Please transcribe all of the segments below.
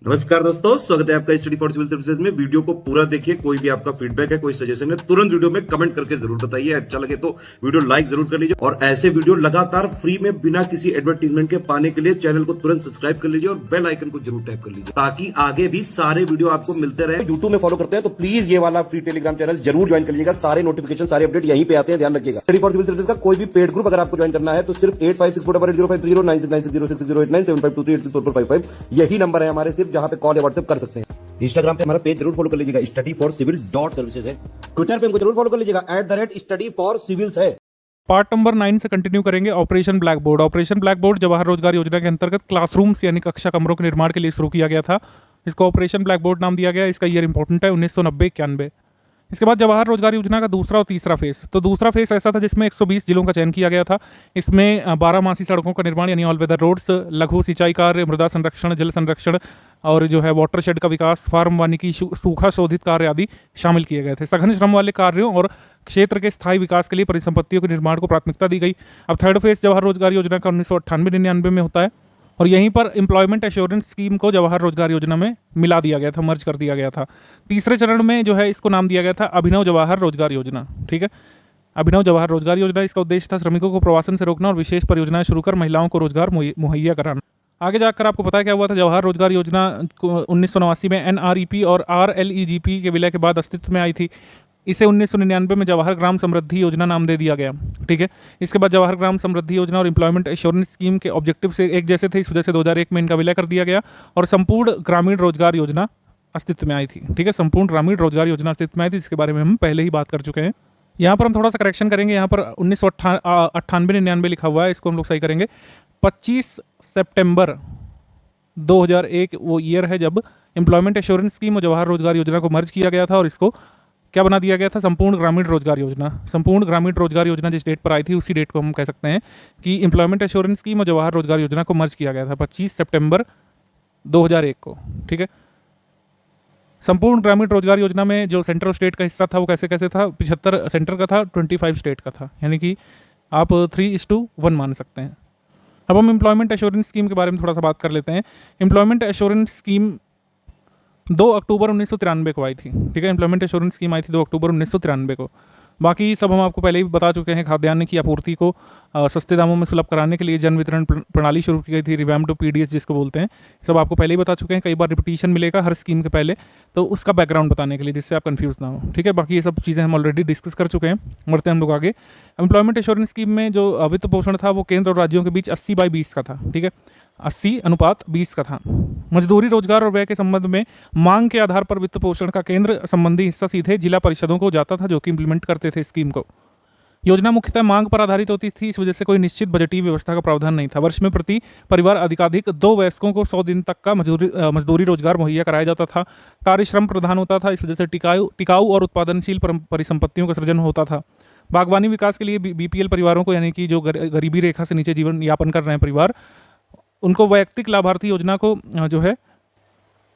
नमस्कार दोस्तों, स्वागत है आपका स्टडी फॉर सिविल सर्विसेज में। वीडियो को पूरा देखिए। कोई भी आपका फीडबैक है, कोई सजेशन है, तुरंत वीडियो में कमेंट करके जरूर बताइए। अच्छा लगे तो वीडियो लाइक जरूर कर लीजिए और ऐसे वीडियो लगातार फ्री में बिना किसी एडवर्टीजमेंट के पाने के लिए चैनल को तुरंत सब्सक्राइब कर लीजिए और बेल आइकन को जरूर टैप कर लीजिए ताकि आगे भी सारे वीडियो आपको मिलते रहे। यूट्यूब में फॉलो करते हैं तो प्लीज ये वाला फ्री टेलीग्राम चैनल जरूर ज्वाइन कर लीजिएगा। सारे नोटिफिकेशन, सारे अपडेट यहीं पे आते हैं, ध्यान रखिएगा। स्टडी फॉर सिविल सर्विसेज का कोई भी पेड ग्रुप अगर आपको ज्वाइन करना है तो सिर्फ 856480560606089752386455 यही नंबर है हमारे, सिर्फ जहां पे कॉल या व्हाट्सएप कर सकते हैं। इंस्टाग्राम पे हमारा पेज जरूर फॉलो कर लीजिएगा, स्टडी फॉर सिविल .सर्विसेज है। ट्विटर पे हमको जरूर फॉलो कर लीजिएगा, @study for civils है। पार्ट नंबर 9 से कंटिन्यू करेंगे। Operation black board. Operation black board Jawahar रोजगार योजना के अंतर्गत क्लासरूम्स यानी कक्षा कमरों के निर्माण के लिए शुरू किया गया था। इसको ऑपरेशन ब्लैक बोर्ड नाम दिया गया। इसका ईयर इंपॉर्टेंट है 1990-91। इसके बाद जवाहर रोजगार योजना का दूसरा और तीसरा फेज। तो दूसरा फेज ऐसा था जिसमें 120 जिलों का चयन किया गया था। इसमें 12 सड़कों का निर्माण यानी ऑल वेदर रोड्स, लघु सिंचाई कार्य, मृदा संरक्षण, जल संरक्षण और जो है वाटरशेड का विकास, फार्म वानिकी, सूखा शोधित कार्य आदि शामिल किए गए थे। सघन श्रम वाले कार्यों और क्षेत्र के स्थायी विकास के लिए परिसंपत्तियों के निर्माण को प्राथमिकता दी गई। अब थर्ड फेज जवाहर रोजगार योजना का 1998-99 में होता है और यहीं पर एम्प्लॉयमेंट एश्योरेंस स्कीम को जवाहर रोजगार योजना में मिला दिया गया था, मर्ज कर दिया गया था। तीसरे चरण में जो है इसको नाम दिया गया था अभिनव जवाहर रोजगार योजना। ठीक है, अभिनव जवाहर रोजगार योजना। इसका उद्देश्य था श्रमिकों को प्रवासन से रोकना और विशेष परियोजनाएं शुरू कर महिलाओं को रोजगार मुहैया कराना। आगे जाकर आपको पता है क्या हुआ था। जवाहर रोजगार योजना 1989 में NREP और RLEGP के विलय के बाद अस्तित्व में आई थी। इसे 1999 में जवाहर ग्राम समृद्धि योजना नाम दे दिया गया। ठीक है, इसके बाद जवाहर ग्राम समृद्धि योजना और एम्प्लॉयमेंट एश्योरेंस स्कीम के ऑब्जेक्टिव से एक जैसे थे, इस वजह से 2001 में इनका विलय कर दिया गया और संपूर्ण ग्रामीण रोजगार योजना अस्तित्व में आई थी। ठीक है, संपूर्ण ग्रामीण रोजगार योजना अस्तित्व में आई थी, जिसके बारे में हम पहले ही बात कर चुके हैं। यहाँ पर हम थोड़ा सा करेक्शन करेंगे। यहाँ पर 1998-99 लिखा हुआ है, इसको हम लोग सही करेंगे। 25 सितंबर 2001 वो ईयर है जब एम्प्लॉयमेंट एश्योरेंस स्कीम और जवाहर रोजगार योजना को मर्ज किया गया था और इसको क्या बना दिया गया था, संपूर्ण ग्रामीण रोजगार योजना। संपूर्ण ग्रामीण रोजगार योजना जिस डेट पर आई थी उसी डेट को हम कह सकते हैं कि एम्प्लॉयमेंट एश्योरेंस स्कीम और जवाहर रोजगार योजना को मर्ज किया गया था 25 सितंबर 2001 को। ठीक है, संपूर्ण ग्रामीण रोजगार योजना में जो सेंटर और स्टेट का हिस्सा था वो कैसे कैसे था। 75 सेंटर का था, 25 स्टेट का था, यानी कि आप 3:1 मान सकते हैं। अब हम एम्प्लॉयमेंट एश्योरेंस स्कीम के बारे में थोड़ा सा बात कर लेते हैं। एम्प्लॉयमेंट एश्योरेंस स्कीम 2 अक्टूबर 1993 को आई थी। ठीक है, एम्प्लॉयमेंट एश्योरेंस स्कीम आई थी 2 अक्टूबर 1993 को। बाकी सब हम आपको पहले ही बता चुके हैं। खाद्यान्न की आपूर्ति को सस्ते दामों में सुलभ कराने के लिए जन वितरण प्रणाली शुरू की गई थी, रिवैम्प्ड PDS जिसको बोलते हैं। सब आपको पहले ही बता चुके हैं, कई बार रिपीटिशन मिलेगा हर स्कीम के पहले, तो उसका बैकग्राउंड बताने के लिए, जिससे आप कंफ्यूज ना हो। ठीक है, बाकी ये सब चीज़ें हम ऑलरेडी डिस्कस कर चुके हैं। बढ़ते हैं हम लोग आगे। एम्प्लॉयमेंट एश्योरेंस स्कीम में जो वित्त पोषण था वो केंद्र और राज्यों के बीच 80/20 का था। ठीक है, 80:20 का था। मजदूरी, रोजगार और व्यय के संबंध में मांग के आधार पर वित्त पोषण का केंद्र संबंधी हिस्सा सीधे जिला परिषदों को जाता था, जो कि इंप्लीमेंट करते थे स्कीम को। योजना मुख्यतः मांग पर आधारित होती थी, इस वजह से कोई निश्चित बजटीय व्यवस्था का प्रावधान नहीं था। वर्ष में प्रति परिवार अधिकाधिक 2 वयस्कों को 100 दिन तक का मजदूरी रोजगार मुहैया कराया जाता था। कार्यश्रम प्रधान होता था, इस वजह से टिकाऊ और उत्पादनशील परिसंपत्तियों का सृजन होता था। बागवानी विकास के लिए BPL परिवारों को, यानी कि जो गरीबी रेखा से नीचे जीवन यापन कर रहे हैं परिवार, उनको वैयक्तिक लाभार्थी योजना को जो है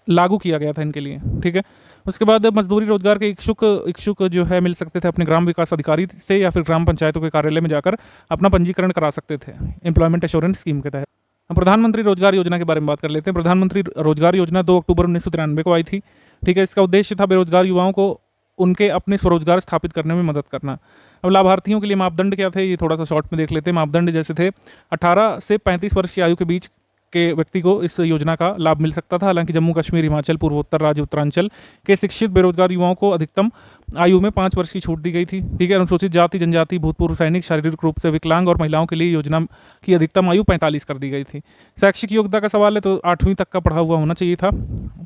लागू किया गया था इनके लिए। ठीक है, उसके बाद मजदूरी रोजगार के इच्छुक जो है मिल सकते थे अपने ग्राम विकास अधिकारी से या फिर ग्राम पंचायतों के कार्यालय में जाकर अपना पंजीकरण करा सकते थे एम्प्लॉयमेंट एश्योरेंस स्कीम के तहत। हम प्रधानमंत्री रोजगार योजना के बारे में बात कर लेते हैं। प्रधानमंत्री रोजगार योजना 2 अक्टूबर 1993 को आई थी। ठीक है, इसका उद्देश्य था बेरोजगार युवाओं को उनके अपने स्वरोजगार स्थापित करने में मदद करना। अब लाभार्थियों के लिए मापदंड क्या थे, ये थोड़ा सा शॉर्ट में देख लेते हैं। मापदंड जैसे थे 18 से 35 वर्ष की आयु के बीच के व्यक्ति को इस योजना का लाभ मिल सकता था। हालांकि जम्मू कश्मीर, हिमाचल, पूर्वोत्तर राज्य, उत्तरांचल के शिक्षित बेरोजगार युवाओं को अधिकतम आयु में 5 वर्ष की छूट दी गई थी। ठीक है, अनुसूचित जाति, जनजाति, भूतपूर्व सैनिक, शारीरिक रूप से विकलांग और महिलाओं के लिए योजना की अधिकतम आयु 45 कर दी गई थी। शैक्षिक योग्यता का सवाल है तो 8वीं तक का पढ़ा हुआ होना चाहिए था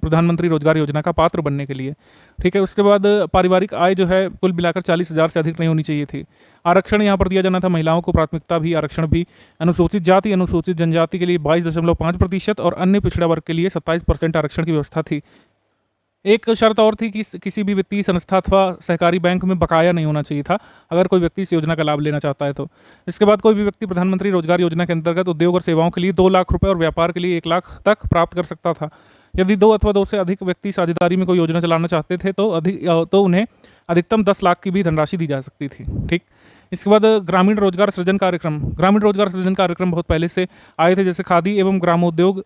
प्रधानमंत्री रोजगार योजना का पात्र बनने के लिए। ठीक है, उसके बाद पारिवारिक आय जो है कुल मिलाकर 40,000 से अधिक नहीं होनी चाहिए थी। आरक्षण यहाँ पर दिया जाना था, महिलाओं को प्राथमिकता भी, आरक्षण भी। अनुसूचित जाति, अनुसूचित जनजाति के लिए 22.5% और अन्य पिछड़ा वर्ग के लिए 27% आरक्षण की व्यवस्था थी। एक शर्त और थी कि किसी भी वित्तीय संस्था अथवा सहकारी बैंक में बकाया नहीं होना चाहिए था अगर कोई व्यक्ति इस योजना का लाभ लेना चाहता है तो। इसके बाद कोई भी व्यक्ति प्रधानमंत्री रोजगार योजना के अंतर्गत उद्योग और सेवाओं के लिए 2 लाख रुपए और व्यापार के लिए 1 लाख तक प्राप्त कर सकता था। यदि 2 अथवा 2 से अधिक व्यक्ति साझेदारी में कोई योजना चलाना चाहते थे तो उन्हें अधिकतम 10 लाख की भी धनराशि दी जा सकती थी। ठीक, इसके बाद ग्रामीण रोजगार सृजन कार्यक्रम। ग्रामीण रोजगार सृजन कार्यक्रम बहुत पहले से आए थे, जैसे खादी एवं ग्रामोद्योग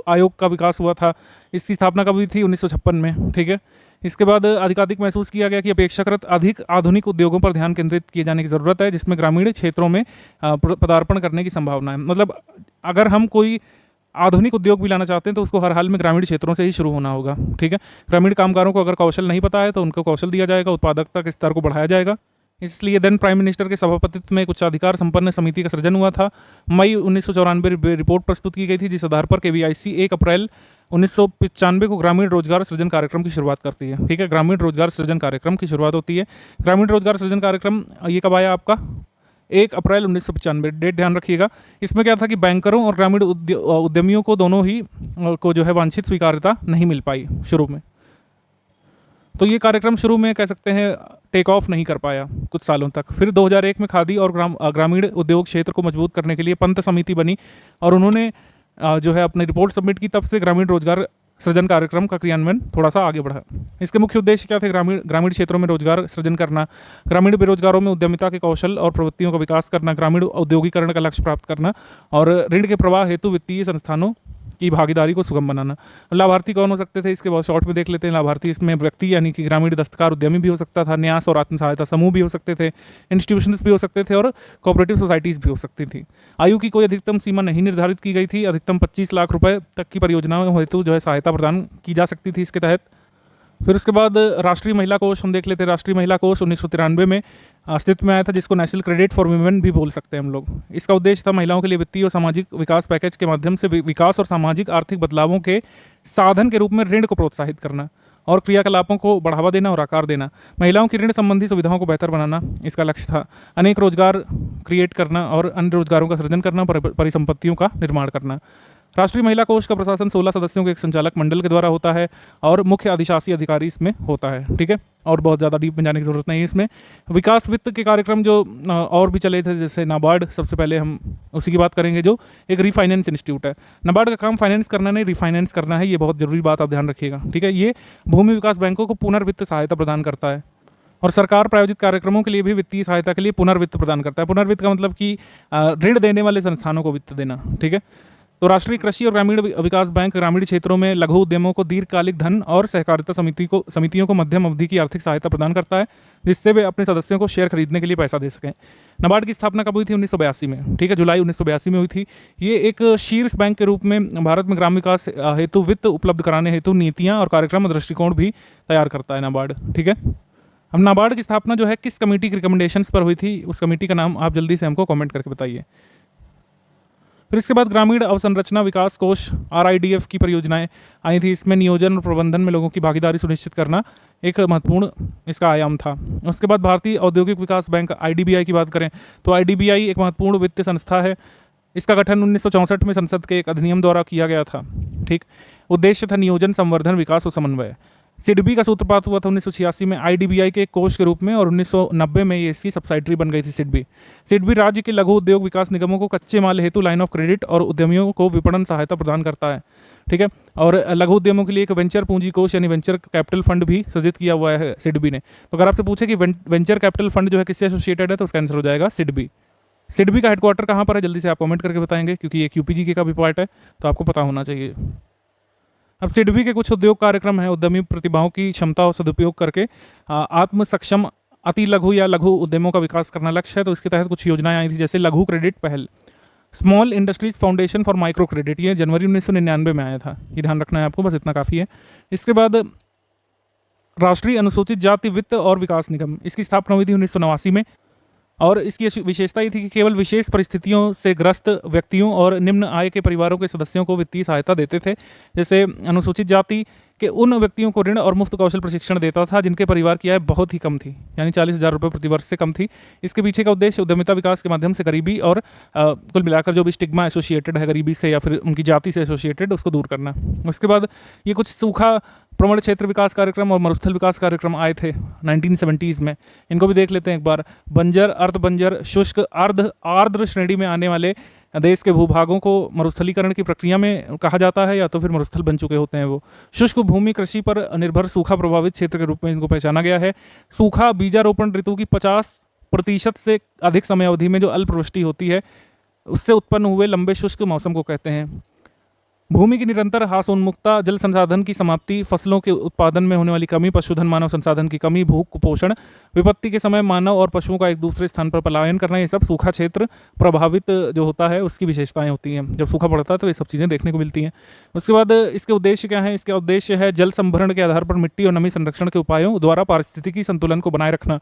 आयोग का विकास हुआ था। इसकी स्थापना कब हुई थी? 1956 में। ठीक है। इसके बाद अधिकाधिक महसूस किया गया कि अपेक्षाकृत अधिक आधुनिक उद्योगों पर ध्यान केंद्रित किए जाने की ज़रूरत है, जिसमें ग्रामीण क्षेत्रों में पदार्पण करने की संभावना है। मतलब अगर हम कोई आधुनिक उद्योग भी लाना चाहते हैं तो उसको हर हाल में ग्रामीण क्षेत्रों से ही शुरू होना होगा। ठीक है। ग्रामीण कामगारों को अगर कौशल नहीं पता है तो उनको कौशल दिया जाएगा, उत्पादकता के स्तर को बढ़ाया जाएगा। इसलिए देन प्राइम मिनिस्टर के सभापतित्व में कुछ अधिकार संपन्न समिति का सृजन हुआ था। मई 1994 रिपोर्ट प्रस्तुत की गई थी, जिस आधार पर KVIC 1 अप्रैल 1995 को ग्रामीण रोजगार सृजन कार्यक्रम की शुरुआत करती है। ठीक है। ग्रामीण रोजगार सृजन कार्यक्रम की शुरुआत होती है। ग्रामीण रोजगार सृजन कार्यक्रम ये कब आया आपका? 1 अप्रैल 1995। डेट ध्यान रखिएगा। इसमें क्या था कि बैंकरों और ग्रामीण उद्यमियों को दोनों ही को जो है वांछित स्वीकार्यता नहीं मिल पाई शुरू में। तो ये कार्यक्रम शुरू में कह सकते हैं टेक ऑफ नहीं कर पाया कुछ सालों तक। फिर 2001 में खादी और ग्रामीण उद्योग क्षेत्र को मजबूत करने के लिए पंत समिति बनी और उन्होंने जो है अपनी रिपोर्ट सबमिट की। तब से ग्रामीण रोजगार सृजन कार्यक्रम का क्रियान्वयन थोड़ा सा आगे बढ़ा। इसके मुख्य उद्देश्य क्या थे? ग्रामीण क्षेत्रों में रोजगार सृजन करना, ग्रामीण बेरोजगारों में उद्यमिता के कौशल और प्रवृत्तियों का विकास करना, ग्रामीण औद्योगिकरण का लक्ष्य प्राप्त करना और ऋण के प्रवाह हेतु वित्तीय संस्थानों की भागीदारी को सुगम बनाना। लाभार्थी कौन हो सकते थे? इसके बहुत शॉर्ट में देख लेते हैं। लाभार्थी इसमें व्यक्ति यानी कि ग्रामीण दस्तकार उद्यमी भी हो सकता था, न्यास और आत्म सहायता समूह भी हो सकते थे, इंस्टीट्यूशंस भी हो सकते थे और कोऑपरेटिव सोसाइटीज़ भी हो सकती थी। आयु की कोई अधिकतम सीमा नहीं निर्धारित की गई थी। अधिकतम 25 लाख रुपए तक की परियोजनाओं हेतु जो है सहायता प्रदान की जा सकती थी इसके तहत। फिर उसके बाद राष्ट्रीय महिला कोष हम देख लेते हैं। राष्ट्रीय महिला कोष 1993 में अस्तित्व में आया था, जिसको नेशनल क्रेडिट फॉर वुमेन भी बोल सकते हैं हम लोग। इसका उद्देश्य था महिलाओं के लिए वित्तीय और सामाजिक विकास पैकेज के माध्यम से विकास और सामाजिक आर्थिक बदलावों के साधन के रूप में ऋण को प्रोत्साहित करना और क्रियाकलापों को बढ़ावा देना और आकार देना। महिलाओं की ऋण संबंधी सुविधाओं को बेहतर बनाना इसका लक्ष्य था। अनेक रोजगार क्रिएट करना और अन्य रोजगारों का सृजन करना, परिसंपत्तियों का निर्माण करना। राष्ट्रीय महिला कोष का प्रशासन 16 सदस्यों के एक संचालक मंडल के द्वारा होता है और मुख्य अधिशासी अधिकारी इसमें होता है। ठीक है। और बहुत ज़्यादा डीप में जाने की जरूरत नहीं है इसमें। विकास वित्त के कार्यक्रम जो और भी चले थे, जैसे नाबार्ड, सबसे पहले हम उसी की बात करेंगे, जो एक रिफाइनेंस इंस्टीट्यूट है। नाबार्ड का काम फाइनेंस करना नहीं, रिफाइनेंस करना है। ये बहुत जरूरी बात आप ध्यान रखिएगा। ठीक है। ये भूमि विकास बैंकों को पुनर्वित्त सहायता प्रदान करता है और सरकार प्रायोजित कार्यक्रमों के लिए भी वित्तीय सहायता के लिए पुनर्वित्त प्रदान करता है। पुनर्वित्त का मतलब कि ऋण देने वाले संस्थानों को वित्त देना। ठीक है। तो राष्ट्रीय कृषि और ग्रामीण विकास बैंक ग्रामीण क्षेत्रों में लघु उद्यमों को दीर्घकालिक धन और सहकारिता समितियों को मध्यम अवधि की आर्थिक सहायता प्रदान करता है, जिससे वे अपने सदस्यों को शेयर खरीदने के लिए पैसा दे सकें। नाबार्ड की स्थापना कब हुई थी? 1982 में। ठीक है। जुलाई 1982 में हुई थी। ये एक शीर्ष बैंक के रूप में भारत में ग्राम विकास हेतु वित्त उपलब्ध कराने हेतु नीतियाँ और कार्यक्रम और दृष्टिकोण भी तैयार करता है नाबार्ड। ठीक है। अब नाबार्ड की स्थापना जो है किस कमेटी की रिकमेंडेशंस पर हुई थी, उस कमेटी का नाम आप जल्दी से हमको कमेंट करके बताइए। फिर इसके बाद ग्रामीण अवसंरचना विकास कोष RIDF की परियोजनाएं आई थी। इसमें नियोजन और प्रबंधन में लोगों की भागीदारी सुनिश्चित करना एक महत्वपूर्ण इसका आयाम था। उसके बाद भारतीय औद्योगिक विकास बैंक IDBI की बात करें तो IDBI एक महत्वपूर्ण वित्तीय संस्था है। इसका गठन 1964 में संसद के एक अधिनियम द्वारा किया गया था। ठीक। उद्देश्य था नियोजन, संवर्धन, विकास और समन्वय। सिडबी का सूत्रपात हुआ था 1986 में IDBI के एक कोष के रूप में और 1990 में ये इसकी सब्सिडरी बन गई थी सिडबी। सिडबी राज्य के लघु उद्योग विकास निगमों को कच्चे माल हेतु लाइन ऑफ क्रेडिट और उद्यमियों को विपणन सहायता प्रदान करता है। ठीक है। और लघु उद्यमों के लिए एक वेंचर पूंजी कोष यानी वेंचर कैपिटल फंड भी सृजित किया हुआ है सिडबी ने। तो अगर आपसे पूछे कि वेंचर कैपिटल फंड जो है किससे एसोसिएटेड है, तो उसका आंसर हो जाएगा सिडबी। सिडबी का हेडक्वार्टर कहाँ पर है, जल्दी से आप कमेंट करके बताएंगे, क्योंकि एक UPG का भी पार्ट है तो आपको पता होना चाहिए। अब सिडबी के कुछ उद्योग कार्यक्रम हैं। उद्यमी प्रतिभाओं की क्षमता और सदुपयोग करके आत्म सक्षम अति लघु या लघु उद्यमों का विकास करना लक्ष्य है। तो इसके तहत कुछ योजनाएं आई थी, जैसे लघु क्रेडिट पहल, small industries foundation for micro credit, ये जनवरी 1999 में आया था। ये ध्यान रखना है आपको, बस इतना काफ़ी है। इसके बाद राष्ट्रीय अनुसूचित जाति वित्त और विकास निगम, इसकी स्थापना हुई थी 1989 में और इसकी विशेषता ये थी कि केवल विशेष परिस्थितियों से ग्रस्त व्यक्तियों और निम्न आय के परिवारों के सदस्यों को वित्तीय सहायता देते थे। जैसे अनुसूचित जाति के उन व्यक्तियों को ऋण और मुफ्त कौशल प्रशिक्षण देता था जिनके परिवार की आय बहुत ही कम थी, यानी 40,000 रुपये प्रति वर्ष से कम थी। इसके पीछे का उद्देश्य उद्यमिता विकास के माध्यम से गरीबी और कुल मिलाकर जो भी स्टिग्मा एसोसिएटेड है गरीबी से या फिर उनकी जाति से एसोसिएटेड, उसको दूर करना। उसके बाद ये कुछ सूखा प्रवण क्षेत्र विकास कार्यक्रम और मरुस्थल विकास कार्यक्रम आए थे 1970s में। इनको भी देख लेते हैं एक बार। बंजर, अर्ध बंजर, शुष्क, अर्ध आर्द्र श्रेणी में आने वाले देश के भूभागों को मरुस्थलीकरण की प्रक्रिया में कहा जाता है, या तो फिर मरुस्थल बन चुके होते हैं वो। शुष्क भूमि कृषि पर निर्भर सूखा प्रभावित क्षेत्र के रूप में इनको पहचाना गया है। सूखा बीजारोपण ऋतु की 50 प्रतिशत से अधिक समय अवधि में जो अल्पवृष्टि होती है उससे उत्पन्न हुए लंबे शुष्क मौसम को कहते हैं। भूमि की निरंतर ह्रासोन्मुखता, जल संसाधन की समाप्ति, फसलों के उत्पादन में होने वाली कमी, पशुधन मानव संसाधन की कमी, भूख कुपोषण, विपत्ति के समय मानव और पशुओं का एक दूसरे स्थान पर पलायन करना, ये सब सूखा क्षेत्र प्रभावित जो होता है उसकी विशेषताएं होती हैं। जब सूखा पड़ता है तो ये सब चीज़ें देखने को मिलती हैं। उसके बाद इसके उद्देश्य क्या है? इसका उद्देश्य है जल संभरण के आधार पर मिट्टी और नमी संरक्षण के उपायों द्वारा पारिस्थितिकी संतुलन को बनाए रखना।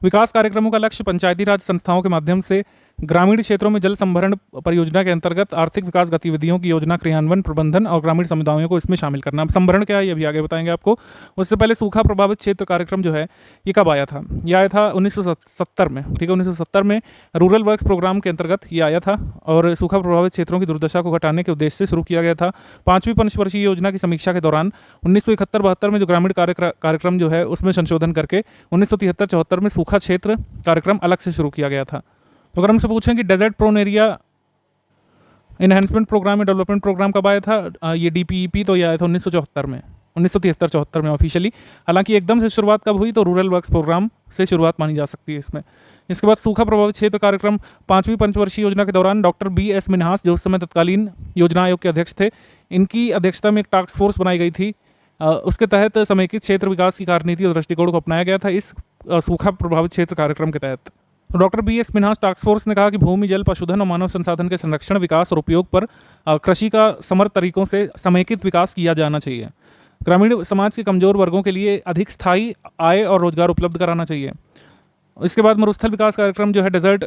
विकास कार्यक्रमों का लक्ष्य पंचायती राज संस्थाओं के माध्यम से ग्रामीण क्षेत्रों में जल संभरण परियोजना के अंतर्गत आर्थिक विकास गतिविधियों की योजना क्रियान्वयन, प्रबंधन और ग्रामीण समुदायों को इसमें शामिल करना। अब संभरण क्या है ये भी आगे बताएंगे आपको। उससे पहले सूखा प्रभावित क्षेत्र कार्यक्रम जो है ये कब आया था? ये आया था 1970 में। ठीक है, 1970 में रूरल वर्क्स प्रोग्राम के अंतर्गत ये आया था और सूखा प्रभावित क्षेत्रों की दुर्दशा को घटाने के उद्देश्य से शुरू किया गया था। 5वीं पंचवर्षीय योजना की समीक्षा के दौरान 1971-72 में जो ग्रामीण कार्यक्रम जो है उसमें संशोधन करके 1973-74 में सूखा क्षेत्र कार्यक्रम अलग से शुरू किया गया था। तो अगर हमसे पूछें कि desert prone area enhancement programme या डेवलपमेंट प्रोग्राम कब आया था? ये DPEP तो ये आया था 1974 में, 1973-74 में ऑफिशियली। हालांकि एकदम से शुरुआत कब हुई? तो रूरल वर्क्स प्रोग्राम से शुरुआत मानी जा सकती है इसमें। इसके बाद सूखा प्रभावित क्षेत्र कार्यक्रम 5वीं पंचवर्षीय योजना के दौरान डॉक्टर BS मिन्हास, जो उस समय तत्कालीन योजना आयोग के अध्यक्ष थे, इनकी अध्यक्षता में एक टास्क फोर्स बनाई गई थी। उसके तहत समेकित क्षेत्र विकास की कार्यनीति और दृष्टिकोण को अपनाया गया था इस सूखा प्रभावित क्षेत्र कार्यक्रम के तहत। तो doctor BS Minhas task force ने कहा कि भूमि, जल, पशुधन और मानव संसाधन के संरक्षण, विकास और उपयोग पर कृषि का समर्थ तरीकों से समेकित विकास किया जाना चाहिए। ग्रामीण समाज के कमजोर वर्गों के लिए अधिक स्थायी आय और रोजगार उपलब्ध कराना चाहिए। इसके बाद मरुस्थल विकास कार्यक्रम जो है डेजर्ट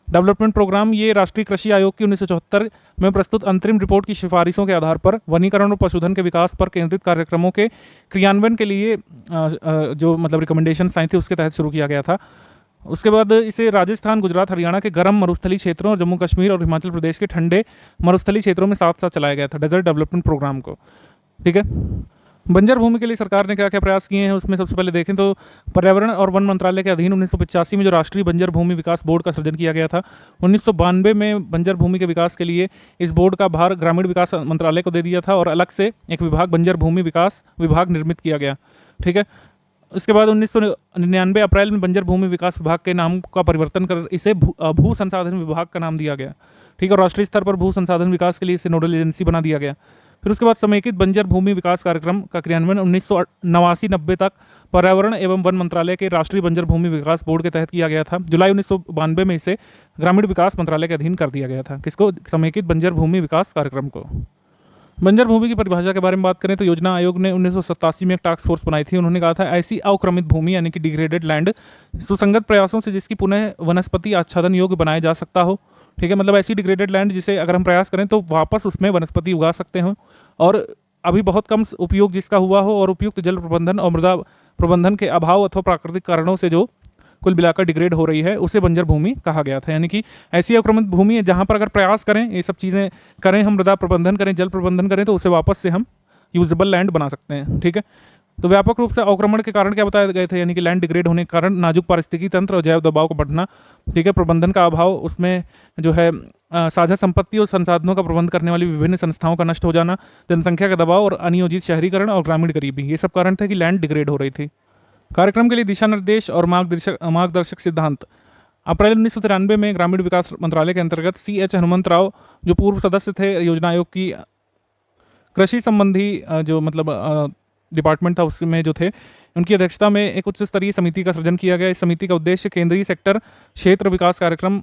डेवलपमेंट प्रोग्राम, ये राष्ट्रीय कृषि आयोग की 1974 में प्रस्तुत अंतरिम रिपोर्ट की सिफारिशों के आधार पर वनीकरण और पशुधन के विकास पर केंद्रित कार्यक्रमों के क्रियान्वयन के लिए जो मतलब रिकमेंडेशन आई थी उसके तहत शुरू किया गया था। उसके बाद इसे राजस्थान, गुजरात, हरियाणा के गर्म मरुस्थलीय क्षेत्रों और जम्मू कश्मीर और हिमाचल प्रदेश के ठंडे मरुस्थलीय क्षेत्रों में साथ साथ चलाया गया था डेजर्ट डेवलपमेंट प्रोग्राम को। ठीक है, बंजर भूमि के लिए सरकार ने क्या क्या प्रयास किए हैं उसमें सबसे पहले देखें तो पर्यावरण और वन मंत्रालय के अधीन 1985 में जो राष्ट्रीय बंजर भूमि विकास बोर्ड का सृजन किया गया था। 1992 में बंजर भूमि के विकास के लिए इस बोर्ड का भार ग्रामीण विकास मंत्रालय को दे दिया था और अलग से एक विभाग बंजर भूमि विकास विभाग निर्मित किया गया। ठीक है, इसके बाद 1999 अप्रैल में बंजर भूमि विकास विभाग के नाम का परिवर्तन कर इसे भू संसाधन विभाग का नाम दिया गया। ठीक है, और राष्ट्रीय स्तर पर भू संसाधन विकास के लिए इसे नोडल एजेंसी बना दिया गया। फिर उसके बाद समेकित बंजर भूमि विकास कार्यक्रम का क्रियान्वयन 1989-90 तक पर्यावरण एवं वन मंत्रालय के राष्ट्रीय बंजर भूमि विकास बोर्ड के तहत किया गया था। जुलाई 1992 में इसे ग्रामीण विकास मंत्रालय के अधीन कर दिया गया था। किसको? समेकित बंजर भूमि विकास कार्यक्रम को। बंजर भूमि की परिभाषा के बारे में बात करें तो योजना आयोग ने 1987 में एक टास्क फोर्स बनाई थी। उन्होंने कहा था ऐसी अवक्रमित भूमि यानी कि डिग्रेडेड लैंड सुसंगत प्रयासों से जिसकी पुनः वनस्पति आच्छादन योग्य बनाया जा सकता हो। ठीक है, मतलब ऐसी डिग्रेडेड लैंड जिसे अगर हम प्रयास करें तो वापस उसमें वनस्पति उगा सकते हो और अभी बहुत कम उपयोग जिसका हुआ हो और उपयुक्त जल प्रबंधन और मृदा प्रबंधन के अभाव अथवा प्राकृतिक कारणों से जो कुल मिलाकर डिग्रेड हो रही है उसे बंजर भूमि कहा गया था। यानी कि ऐसी अवक्रमित भूमि है जहाँ पर अगर प्रयास करें, ये सब चीज़ें करें, हम मृदा प्रबंधन करें, जल प्रबंधन करें तो उसे वापस से हम यूजेबल लैंड बना सकते हैं। ठीक है, तो व्यापक रूप से अवक्रमण के कारण क्या बताए गए थे? यानी कि लैंड डिग्रेड होने के कारण नाजुक पारिस्थितिकी तंत्र और जैव दबाव का बढ़ना। ठीक है, प्रबंधन का अभाव, उसमें जो है साझा संपत्ति और संसाधनों का प्रबंध करने वाली विभिन्न संस्थाओं का नष्ट हो जाना, जनसंख्या का दबाव और अनियोजित शहरीकरण और ग्रामीण गरीबी, ये सब कारण थे कि लैंड डिग्रेड हो रही थी। कार्यक्रम के लिए दिशा निर्देश और मार्गदर्शक सिद्धांत अप्रैल 1993 में ग्रामीण विकास मंत्रालय के अंतर्गत CH हनुमंतराव, जो पूर्व सदस्य थे योजना आयोग की कृषि संबंधी जो मतलब डिपार्टमेंट था उसमें जो थे, उनकी अध्यक्षता में एक उच्च स्तरीय समिति का सृजन किया गया। इस समिति का उद्देश्य केंद्रीय सेक्टर क्षेत्र विकास कार्यक्रम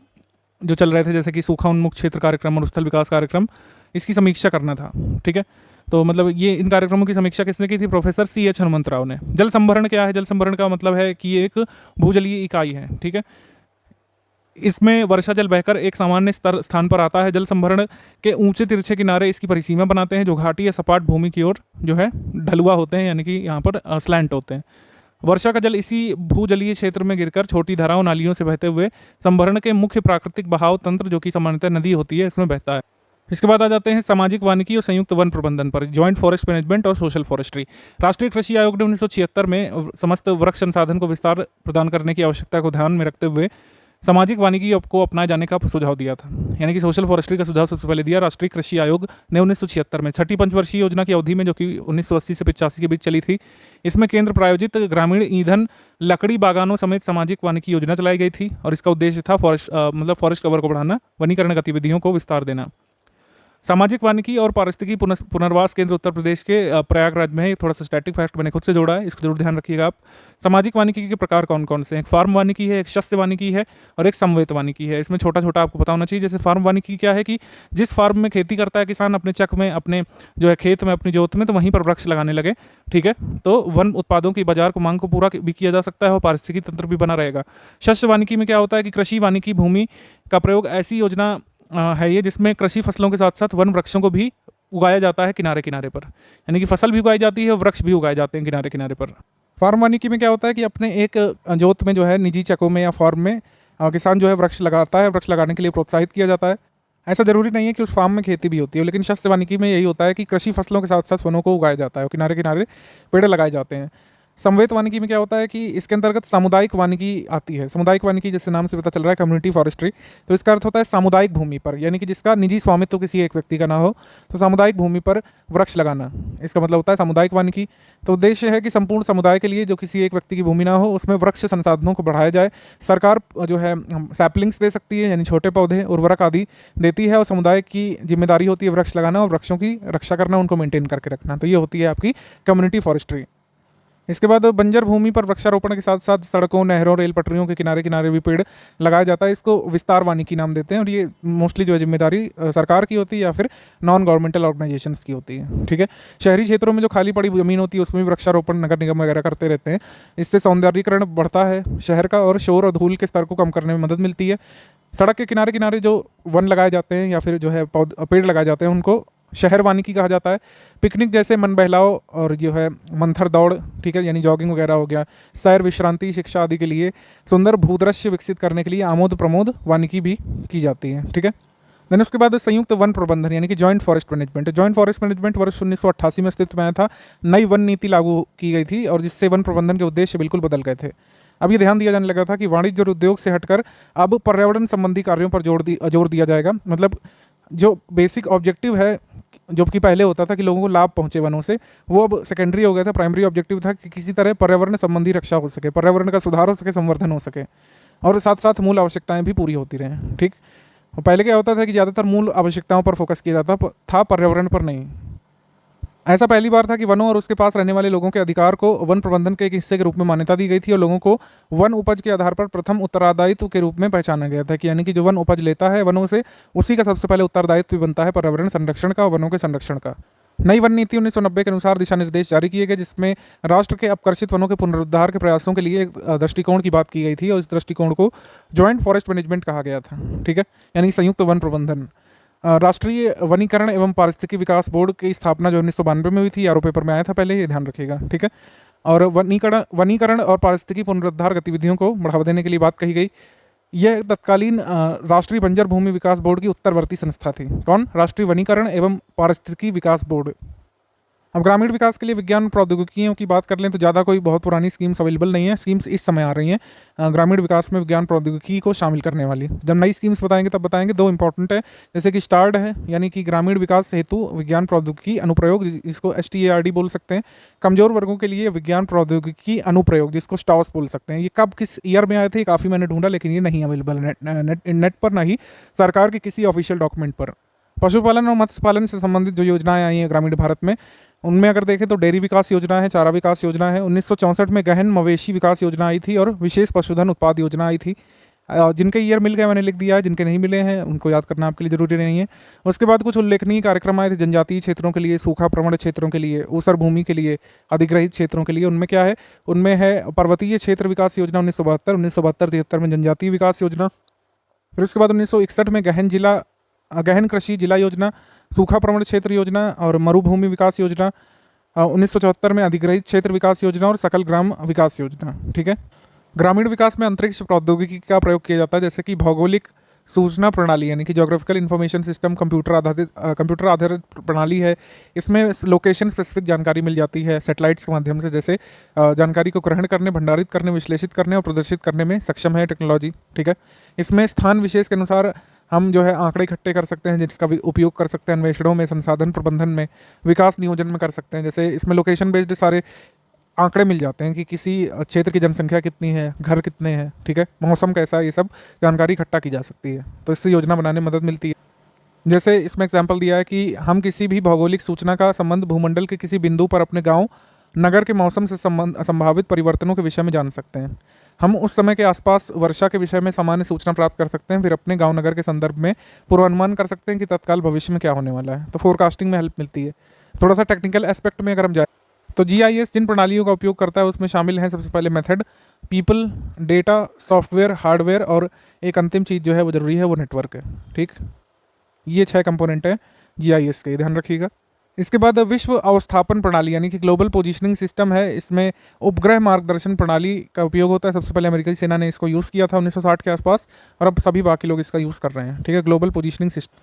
जो चल रहे थे जैसे कि सूखा उन्मुक्त क्षेत्र कार्यक्रम और स्थल विकास कार्यक्रम, इसकी समीक्षा करना था। ठीक है, तो मतलब ये इन कार्यक्रमों की समीक्षा किसने की थी? प्रोफेसर CH हनुमंतराव ने। जल संभरण क्या है? जल संभरण का मतलब है कि ये एक भूजलीय इकाई है। ठीक है, इसमें वर्षा जल बहकर एक सामान्य स्थान पर आता है। जल संभरण के ऊंचे तिरछे किनारे इसकी परिसीमा बनाते हैं जो घाटी या सपाट भूमि की ओर जो है ढलुआ होते हैं, यानी कि यहाँ पर स्लैंट होते हैं। वर्षा का जल इसी भूजलीय क्षेत्र में गिरकर छोटी धाराओं, नालियों से बहते हुए संभरण के मुख्य प्राकृतिक बहाव तंत्र जो कि सामान्यतः नदी होती है इसमें बहता है। इसके बाद आ जाते हैं सामाजिक वानिकी और संयुक्त वन प्रबंधन पर, जॉइंट फॉरेस्ट मैनेजमेंट और सोशल फॉरेस्ट्री। राष्ट्रीय कृषि आयोग ने 1976 में समस्त वृक्ष संसाधन को विस्तार प्रदान करने की आवश्यकता को ध्यान में रखते हुए सामाजिक वानिकी को अपनाए जाने का सुझाव दिया था, यानी कि सोशल फॉरेस्ट्री का सुझाव सबसे पहले दिया राष्ट्रीय कृषि आयोग ने 1976 में, छठी पंचवर्षीय योजना की अवधि में, जो कि 1980 से 85 के बीच चली थी। इसमें केंद्र प्रायोजित ग्रामीण ईंधन लकड़ी बागानों समेत सामाजिक वानिकी योजना चलाई गई थी और इसका उद्देश्य था फॉरेस्ट कवर को बढ़ाना, वनीकरण गतिविधियों को विस्तार देना। सामाजिक वानिकी और पारिस्थितिकी पुनर्वास केंद्र उत्तर प्रदेश के प्रयागराज में है। ये थोड़ा सा स्टैटिक फैक्ट मैंने खुद से जोड़ा है, इसको जरूर ध्यान रखिएगा आप। सामाजिक वानिकी के प्रकार कौन कौन से हैं? एक फार्म वानिकी है, एक शस्य वानिकी है और एक समवेत वानिकी है। इसमें छोटा छोटा आपको पता होना चाहिए। जैसे फार्म वानिकी क्या है कि जिस फार्म में खेती करता है किसान अपने चक में, अपने जो है खेत में, अपनी जोत में, तो वहीं पर वृक्ष लगाने लगे, ठीक है, तो वन उत्पादों की बाजार को मांग को पूरा भी किया जा सकता है और पारिस्थितिकी तंत्र भी बना रहेगा। शस्य वानिकी में क्या होता है कि कृषि वानिकी भूमि का प्रयोग ऐसी योजना है ये जिसमें कृषि फसलों के साथ साथ वन वृक्षों को भी उगाया जाता है किनारे किनारे पर, यानी कि फसल भी उगाई जाती है और वृक्ष भी उगाए जाते हैं किनारे किनारे पर। फार्म वानिकी में क्या होता है कि अपने एक जोत में जो है निजी चकों में या फार्म में किसान जो है वृक्ष लगाता है, वृक्ष लगाने के लिए प्रोत्साहित किया जाता है। ऐसा जरूरी नहीं है कि उस फार्म में खेती भी होती है, लेकिन शस्य वानिकी में यही होता है कि कृषि फसलों के साथ साथ वनों को उगाया जाता है और किनारे किनारे पेड़ लगाए जाते हैं। समवेत वानिकी में क्या होता है कि इसके अंतर्गत सामुदायिक वानिकी आती है। सामुदायिक वानिकी जैसे नाम से पता चल रहा है कम्युनिटी फॉरेस्ट्री, तो इसका अर्थ होता है सामुदायिक भूमि पर, यानी कि जिसका निजी स्वामित्व किसी एक व्यक्ति का ना हो, तो सामुदायिक भूमि पर वृक्ष लगाना, इसका मतलब होता है सामुदायिक वानिकी। तो उद्देश्य है कि संपूर्ण समुदाय के लिए जो किसी एक व्यक्ति की भूमि ना हो उसमें वृक्ष संसाधनों को बढ़ाया जाए। सरकार जो है सैपलिंग्स दे सकती है, यानी छोटे पौधे, उर्वरक आदि देती है और समुदाय की जिम्मेदारी होती है वृक्ष लगाना और वृक्षों की रक्षा करना, उनको मेंटेन करके रखना। तो ये होती है आपकी कम्युनिटी फॉरेस्ट्री। इसके बाद बंजर भूमि पर वृक्षारोपण के साथ साथ सड़कों, नहरों, रेल पटरियों के किनारे किनारे भी पेड़ लगाया जाता है। इसको विस्तार वानिकी नाम देते हैं और ये मोस्टली जो है जिम्मेदारी सरकार की होती है या फिर नॉन गवर्नमेंटल ऑर्गेनाइजेशंस की होती है, ठीक है। शहरी क्षेत्रों में जो खाली पड़ी ज़मीन होती है उसमें भी वृक्षारोपण नगर निगम वगैरह करते रहते हैं। इससे सौंदर्यीकरण बढ़ता है शहर का और शोर और धूल के स्तर को कम करने में मदद मिलती है। सड़क के किनारे किनारे जो वन लगाए जाते हैं या फिर जो है पेड़ लगाए जाते हैं उनको शहर वानिकी कहा जाता है। पिकनिक जैसे मन बहलाव और जो है मंथर दौड़, ठीक है, यानी जॉगिंग वगैरह हो गया, सैर, विश्रांति, शिक्षा आदि के लिए सुंदर भूदृश्य विकसित करने के लिए आमोद प्रमोद वानिकी भी की जाती है, ठीक है। देन उसके बाद संयुक्त वन प्रबंधन यानी कि joint forest management. Joint forest management वर्ष 1988 में अस्तित्व में आया था। नई वन नीति लागू की गई थी और जिससे वन प्रबंधन के उद्देश्य बिल्कुल बदल गए थे। अब ये ध्यान दिया जाने लगा था कि वाणिज्य और उद्योग से हटकर अब पर्यावरण संबंधी कार्यों पर जोर दिया जाएगा। मतलब जो बेसिक ऑब्जेक्टिव है, जो कि पहले होता था कि लोगों को लाभ पहुंचे वनों से, वो अब सेकेंडरी हो गया था। प्राइमरी ऑब्जेक्टिव था कि किसी तरह पर्यावरण संबंधी रक्षा हो सके, पर्यावरण का सुधार हो सके, संवर्धन हो सके और साथ साथ मूल आवश्यकताएं भी पूरी होती रहें, ठीक। पहले क्या होता था कि ज़्यादातर मूल आवश्यकताओं पर फोकस किया जाता था, पर्यावरण पर नहीं। ऐसा पहली बार था कि वनों और उसके पास रहने वाले लोगों के अधिकार को वन प्रबंधन के एक हिस्से के रूप में मान्यता दी गई थी और लोगों को वन उपज के आधार पर प्रथम उत्तरदायित्व के रूप में पहचाना गया था कि यानी कि जो वन उपज लेता है वनों से, उसी का सबसे पहले उत्तरदायित्व बनता है पर्यावरण संरक्षण का और वनों के संरक्षण का। नई वन नीति 1990 के अनुसार दिशा निर्देश जारी किए गए जिसमें राष्ट्र के अपकर्षित वनों के पुनरुद्धार के प्रयासों के लिए एक दृष्टिकोण की बात की गई थी और इस दृष्टिकोण को जॉइंट फॉरेस्ट मैनेजमेंट कहा गया था, ठीक है, यानी संयुक्त वन प्रबंधन। राष्ट्रीय वनीकरण एवं पारिस्थितिकी विकास बोर्ड की स्थापना जो 1992 में हुई थी, आरओ पेपर में आया था पहले, ये ध्यान रखिएगा, ठीक है। और वनीकरण और पारिस्थितिकी पुनरुद्धार गतिविधियों को बढ़ावा देने के लिए बात कही गई। यह तत्कालीन राष्ट्रीय बंजर भूमि विकास बोर्ड की उत्तरवर्ती संस्था थी। कौन? राष्ट्रीय वनीकरण एवं पारिस्थितिकी विकास बोर्ड। अब ग्रामीण विकास के लिए विज्ञान प्रौद्योगिकियों की बात कर लें तो ज़्यादा कोई बहुत पुरानी स्कीम्स अवेलेबल नहीं है। स्कीम्स इस समय आ रही हैं ग्रामीण विकास में विज्ञान प्रौद्योगिकी को शामिल करने वाली। जब नई स्कीम्स बताएंगे तब बताएंगे। दो इंपॉर्टेंट है, जैसे कि स्टार्ड है यानी कि ग्रामीण विकास हेतु विज्ञान प्रौद्योगिकी अनुप्रयोग, इसको STARD बोल सकते हैं। कमजोर वर्गों के लिए विज्ञान प्रौद्योगिकी अनुप्रयोग, जिसको स्टॉस बोल सकते हैं। ये कब किस ईयर में आए थे काफ़ी मैंने ढूंढा, लेकिन ये नहीं अवेलेबल नेट पर, ना ही सरकार के किसी ऑफिशियल डॉक्यूमेंट पर। पशुपालन और मत्स्य पालन से संबंधित जो योजनाएं आई हैं ग्रामीण भारत में, उनमें अगर देखें तो डेयरी विकास योजना है, चारा विकास योजना है। 1964 में गहन मवेशी विकास योजना आई थी और विशेष पशुधन उत्पाद योजना आई थी। जिनके ईयर मिल गए मैंने लिख दिया है, जिनके नहीं मिले हैं उनको याद करना आपके लिए जरूरी नहीं है। उसके बाद कुछ उल्लेखनीय कार्यक्रम आए थे जनजातीय क्षेत्रों के लिए, सूखा प्रवण क्षेत्रों के लिए, ऊसर भूमि के लिए, अधिग्रहित क्षेत्रों के लिए। उनमें क्या है? उनमें है पर्वतीय क्षेत्र विकास योजना 1972, 1972-73 में जनजातीय विकास योजना। फिर उसके बाद 1961 में गहन कृषि जिला योजना, सूखा प्रवण क्षेत्र योजना और मरुभूमि विकास योजना। 1974 में अधिग्रहित क्षेत्र विकास योजना और सकल ग्राम विकास योजना, ठीक है। ग्रामीण विकास में अंतरिक्ष प्रौद्योगिकी का प्रयोग किया जाता है, जैसे कि भौगोलिक सूचना प्रणाली यानी कि ज्योग्राफिकल इंफॉर्मेशन सिस्टम कंप्यूटर आधारित प्रणाली है। इसमें लोकेशन स्पेसिफिक जानकारी मिल जाती है सैटेलाइट्स के माध्यम से, जैसे जानकारी को ग्रहण करने, भंडारित करने, विश्लेषित करने और प्रदर्शित करने में सक्षम है टेक्नोलॉजी। ठीक है, इसमें स्थान विशेष के अनुसार हम जो है आंकड़े इकट्ठे कर सकते हैं, जिसका भी उपयोग कर सकते हैं अन्वेषणों में, संसाधन प्रबंधन में, विकास नियोजन में कर सकते हैं। जैसे इसमें लोकेशन बेस्ड सारे आंकड़े मिल जाते हैं कि किसी क्षेत्र की जनसंख्या कितनी है, घर कितने हैं, ठीक है, मौसम कैसा है, ये सब जानकारी इकट्ठा की जा सकती है। तो इससे योजना बनाने में मदद मिलती है। जैसे इसमें एग्जाम्पल दिया है कि हम किसी भी भौगोलिक सूचना का संबंध भूमंडल के किसी बिंदु पर अपने गांव, नगर के मौसम से संभावित परिवर्तनों के विषय में जान सकते हैं। हम उस समय के आसपास वर्षा के विषय में सामान्य सूचना प्राप्त कर सकते हैं, फिर अपने गांव नगर के संदर्भ में पूर्वानुमान कर सकते हैं कि तत्काल भविष्य में क्या होने वाला है। तो फोरकास्टिंग में हेल्प मिलती है। थोड़ा सा टेक्निकल एस्पेक्ट में अगर हम जाए तो जीआईएस जिन प्रणालियों का उपयोग करता है उसमें शामिल हैं सबसे पहले method, people, data, software, hardware और एक अंतिम चीज़ जो है वो जरूरी है, वो नेटवर्क है। ठीक, ये 6 कंपोनेंट है जीआईएस के, ध्यान रखिएगा। इसके बाद विश्व अवस्थापन प्रणाली यानी कि ग्लोबल पोजीशनिंग सिस्टम है। इसमें उपग्रह मार्गदर्शन प्रणाली का उपयोग होता है। सबसे पहले अमेरिकी सेना ने इसको यूज़ किया था 1960 के आसपास, और अब सभी बाकी लोग इसका यूज़ कर रहे हैं। ठीक है, ग्लोबल पोजीशनिंग सिस्टम।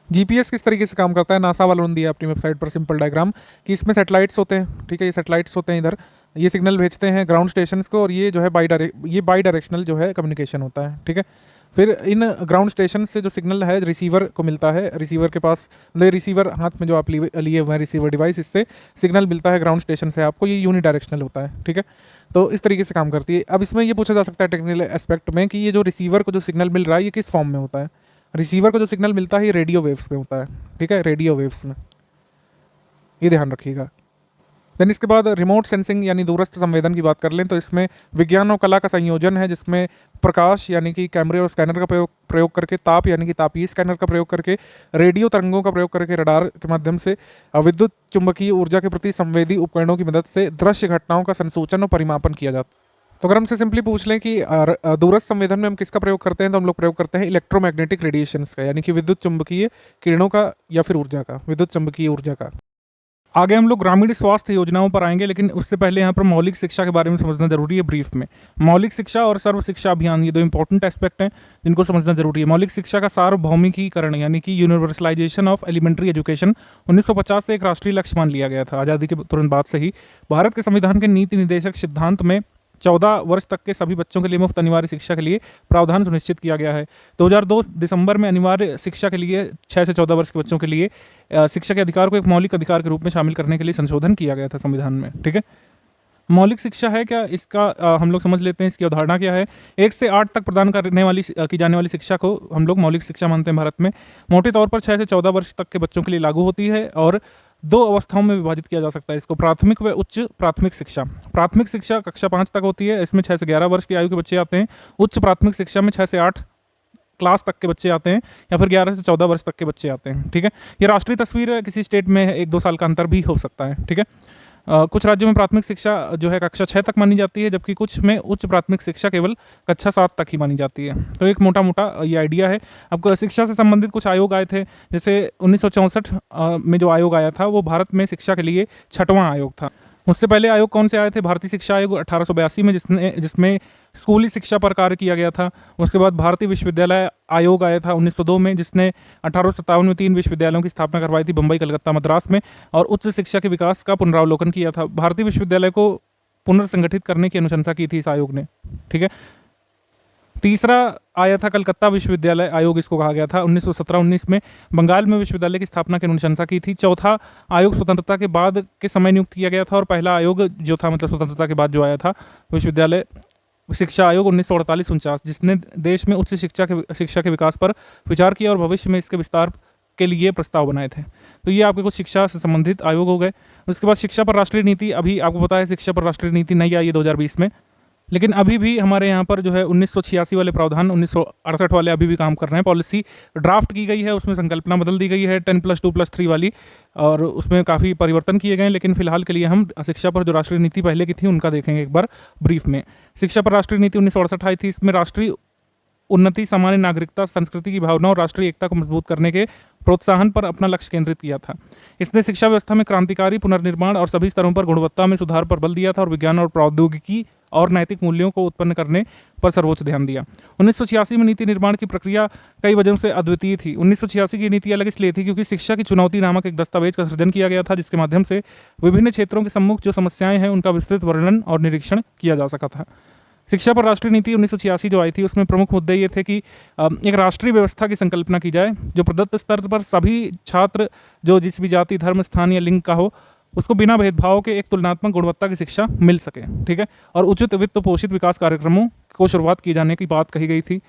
जीपीएस किस तरीके से काम करता है, नासा वालों ने दिया अपनी वेबसाइट पर सिंपल डायग्राम कि इसमें सैटेलाइट्स होते हैं। ठीक है, ये सैटेलाइट्स होते हैं, इधर ये सिग्नल भेजते हैं ग्राउंड स्टेशंस को, और ये जो है बाई डायरेक्शनल जो है कम्युनिकेशन होता है। ठीक है, फिर इन ग्राउंड स्टेशन से जो सिग्नल है रिसीवर को मिलता है, रिसीवर के पास मतलब रिसीवर हाथ में जो आप लिए हुए हैं रिसीवर डिवाइस, इससे सिग्नल मिलता है ग्राउंड स्टेशन से आपको, ये यूनि डायरेक्शनल होता है। ठीक है, तो इस तरीके से काम करती है। अब इसमें ये पूछा जा सकता है टेक्निकल एस्पेक्ट में कि ये जो रिसीवर को जो सिग्नल मिल रहा है ये किस फॉर्म में होता है। रिसीवर को जो सिग्नल मिलता है ये रेडियो वेव्स में होता है। ठीक है, रेडियो वेव्स में, ये ध्यान रखिएगा। देन इसके बाद रिमोट सेंसिंग यानी दूरस्थ संवेदन की बात कर लें तो इसमें विज्ञान और कला का संयोजन है, जिसमें प्रकाश यानी कि कैमरे और स्कैनर का प्रयोग करके, ताप यानी कि तापीय स्कैनर का प्रयोग करके, रेडियो तरंगों का प्रयोग करके, रडार के माध्यम से, विद्युत चुंबकीय ऊर्जा के प्रति संवेदी उपकरणों की मदद से दृश्य घटनाओं का संसूचन और परिमापन किया जाता है। तो अगर हमसे सिंपली पूछ लें कि दूरस्थ संवेदन में हम किसका प्रयोग करते हैं, तो हम लोग प्रयोग करते हैं इलेक्ट्रोमैग्नेटिक रेडिएशंस का, यानी कि विद्युत चुंबकीय किरणों का या फिर ऊर्जा का, विद्युत चुंबकीय ऊर्जा का। आगे हम लोग ग्रामीण स्वास्थ्य योजनाओं पर आएंगे, लेकिन उससे पहले यहाँ पर मौलिक शिक्षा के बारे में समझना जरूरी है ब्रीफ में। मौलिक शिक्षा और सर्व शिक्षा अभियान, ये दो इंपॉर्टेंट एस्पेक्ट हैं जिनको समझना जरूरी है। मौलिक शिक्षा का सार्वभौमिकीकरण यानी कि यूनिवर्सलाइजेशन ऑफ एलिमेंट्री एजुकेशन 1950 से एक राष्ट्रीय लक्ष्य मान लिया गया था। आज़ादी के तुरंत बाद से ही भारत के संविधान के नीति निर्देशक सिद्धांत में 14 वर्ष तक के सभी बच्चों के लिए मुफ्त अनिवार्य शिक्षा के लिए प्रावधान सुनिश्चित किया गया है। 2002 दिसंबर में अनिवार्य शिक्षा के लिए 6 से 14 वर्ष के बच्चों के लिए शिक्षा के अधिकार को एक मौलिक अधिकार के रूप में शामिल करने के लिए संशोधन किया गया था संविधान में। ठीक है, मौलिक शिक्षा है क्या, इसका हम लोग समझ लेते हैं। इसकी अवधारणा क्या है। 1 से 8 तक प्रदान की जाने वाली शिक्षा को हम लोग मौलिक शिक्षा मानते हैं भारत में। मोटे तौर पर 6 से 14 वर्ष तक के बच्चों के लिए लागू होती है और 2 अवस्थाओं में विभाजित किया जा सकता है इसको, प्राथमिक व उच्च प्राथमिक शिक्षा। प्राथमिक शिक्षा कक्षा 5 तक होती है, इसमें 6 से 11 वर्ष की आयु के बच्चे आते हैं। उच्च प्राथमिक शिक्षा में 6 से 8 क्लास तक के बच्चे आते हैं, या फिर 11 से 14 वर्ष तक के बच्चे आते हैं। ठीक है, ये राष्ट्रीय तस्वीर है, किसी स्टेट में 1-2 साल का अंतर भी हो सकता है। ठीक है, कुछ राज्यों में प्राथमिक शिक्षा जो है कक्षा 6 तक मानी जाती है, जबकि कुछ में उच्च प्राथमिक शिक्षा केवल कक्षा 7 तक ही मानी जाती है। तो एक मोटा मोटा ये आइडिया है। अब शिक्षा से संबंधित कुछ आयोग आए थे, जैसे 1964 में जो आयोग आया था वो भारत में शिक्षा के लिए 6वां आयोग था। उससे पहले आयोग कौन से आए थे, भारतीय शिक्षा आयोग 1882 में, जिसमें स्कूली शिक्षा पर कार्य किया गया था। उसके बाद भारतीय विश्वविद्यालय आयोग आया था 1902 में, जिसने 1857 में 3 विश्वविद्यालयों की स्थापना करवाई थी, बम्बई, कलकत्ता, मद्रास में, और उच्च शिक्षा के विकास का पुनरावलोकन किया था। भारतीय विश्वविद्यालय को पुनर्संगठित करने की अनुशंसा की थी इस आयोग ने। ठीक है, तीसरा आया था कलकत्ता विश्वविद्यालय आयोग, इसको कहा गया था 1917-19 में, बंगाल में विश्वविद्यालय की स्थापना की अनुशंसा की थी। चौथा आयोग स्वतंत्रता के बाद के समय नियुक्त किया गया था, और पहला आयोग जो था मतलब स्वतंत्रता के बाद जो आया था विश्वविद्यालय शिक्षा आयोग 1948-49, जिसने देश में उच्च शिक्षा के विकास पर विचार किया और भविष्य में इसके विस्तार के लिए प्रस्ताव बनाए थे। तो ये आपके कुछ शिक्षा से संबंधित आयोग हो गए। उसके बाद शिक्षा पर राष्ट्रीय नीति, अभी आपको पता है शिक्षा पर राष्ट्रीय नीति नहीं आई है 2020 में, लेकिन अभी भी हमारे यहाँ पर जो है 1986 वाले प्रावधान 1968 वाले अभी भी काम कर रहे हैं। पॉलिसी ड्राफ्ट की गई है, उसमें संकल्पना बदल दी गई है 10+2+3 वाली, और उसमें काफ़ी परिवर्तन किए गए हैं। लेकिन फिलहाल के लिए हम शिक्षा पर जो राष्ट्रीय नीति पहले की थी उनका देखेंगे एक बार ब्रीफ में। शिक्षा पर राष्ट्रीय नीति 1968 आई थी। इसमें राष्ट्रीय उन्नति, सामान्य नागरिकता, संस्कृति की भावना और राष्ट्रीय एकता को मजबूत करने के प्रोत्साहन पर अपना लक्ष्य केंद्रित किया था। इसने शिक्षा व्यवस्था में क्रांतिकारी पुनर्निर्माण और सभी स्तरों पर गुणवत्ता में सुधार पर बल दिया था, और विज्ञान और प्रौद्योगिकी और नैतिक मूल्यों को उत्पन्न करने पर सर्वोच्च ध्यान दिया। 1986 में नीति निर्माण की प्रक्रिया कई वजहों से अद्वितीय थी। 1986 की नीति अलग इसलिए थी क्योंकि शिक्षा की चुनौती नामक एक दस्तावेज का सृजन किया गया था, जिसके माध्यम से विभिन्न क्षेत्रों के सम्मुख जो समस्याएं हैं उनका विस्तृत वर्णन और निरीक्षण किया जा सका था। शिक्षा पर राष्ट्रीय नीति 1986 जो आई थी उसमें प्रमुख मुद्दे ये थे कि एक राष्ट्रीय व्यवस्था की संकल्पना की जाए जो प्रदत्त स्तर पर सभी छात्र जो जिस भी जाति, धर्म, स्थान या लिंग का हो उसको बिना भेदभाव के एक तुलनात्मक गुणवत्ता की शिक्षा मिल सके, ठीक है, और उचित वित्त पोषित विकास कार्यक्रमों को शुरुआत किए जाने की बात कही गई थी।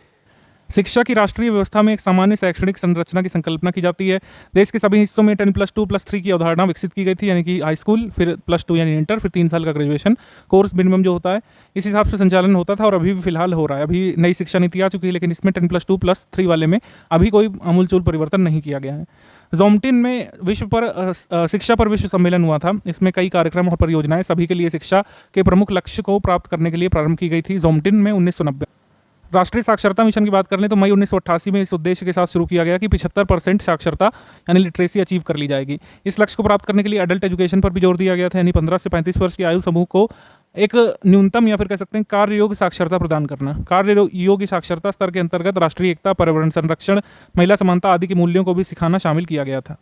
शिक्षा की राष्ट्रीय व्यवस्था में एक सामान्य शैक्षणिक संरचना की संकल्पना की जाती है। देश के सभी हिस्सों में 10+2+3 की अवधारणा विकसित की गई थी, यानी कि हाई स्कूल, फिर +2 यानी इंटर, फिर 3 साल का ग्रेजुएशन कोर्स मिनिमम जो होता है, इस हिसाब से संचालन होता था और अभी भी फिलहाल हो रहा है। अभी नई शिक्षा नीति आ चुकी है, लेकिन इसमें 10+2+3 वाले में अभी कोई आमूलचूल परिवर्तन नहीं किया गया है। जोमटिन में शिक्षा पर विश्व सम्मेलन हुआ था। इसमें कई कार्यक्रम और परियोजनाएं सभी के लिए शिक्षा के प्रमुख लक्ष्य को प्राप्त करने के लिए प्रारंभ की गई थी। जोमटिन में 1990 राष्ट्रीय साक्षरता मिशन की बात कर लें तो मई 1988 में इस उद्देश्य के साथ शुरू किया गया कि 75% साक्षरता यानी लिटरेसी अचीव कर ली जाएगी। इस लक्ष्य को प्राप्त करने के लिए अडल्ट एजुकेशन पर भी जोर दिया गया था, यानी 15 से 35 वर्ष की आयु समूह को एक न्यूनतम या फिर कह सकते हैं कार्य योग्य साक्षरता प्रदान करना। कार्य योग्य साक्षरता स्तर के अंतर्गत राष्ट्रीय एकता, पर्यावरण संरक्षण, महिला समानता आदि के मूल्यों को भी सिखाना शामिल किया गया था।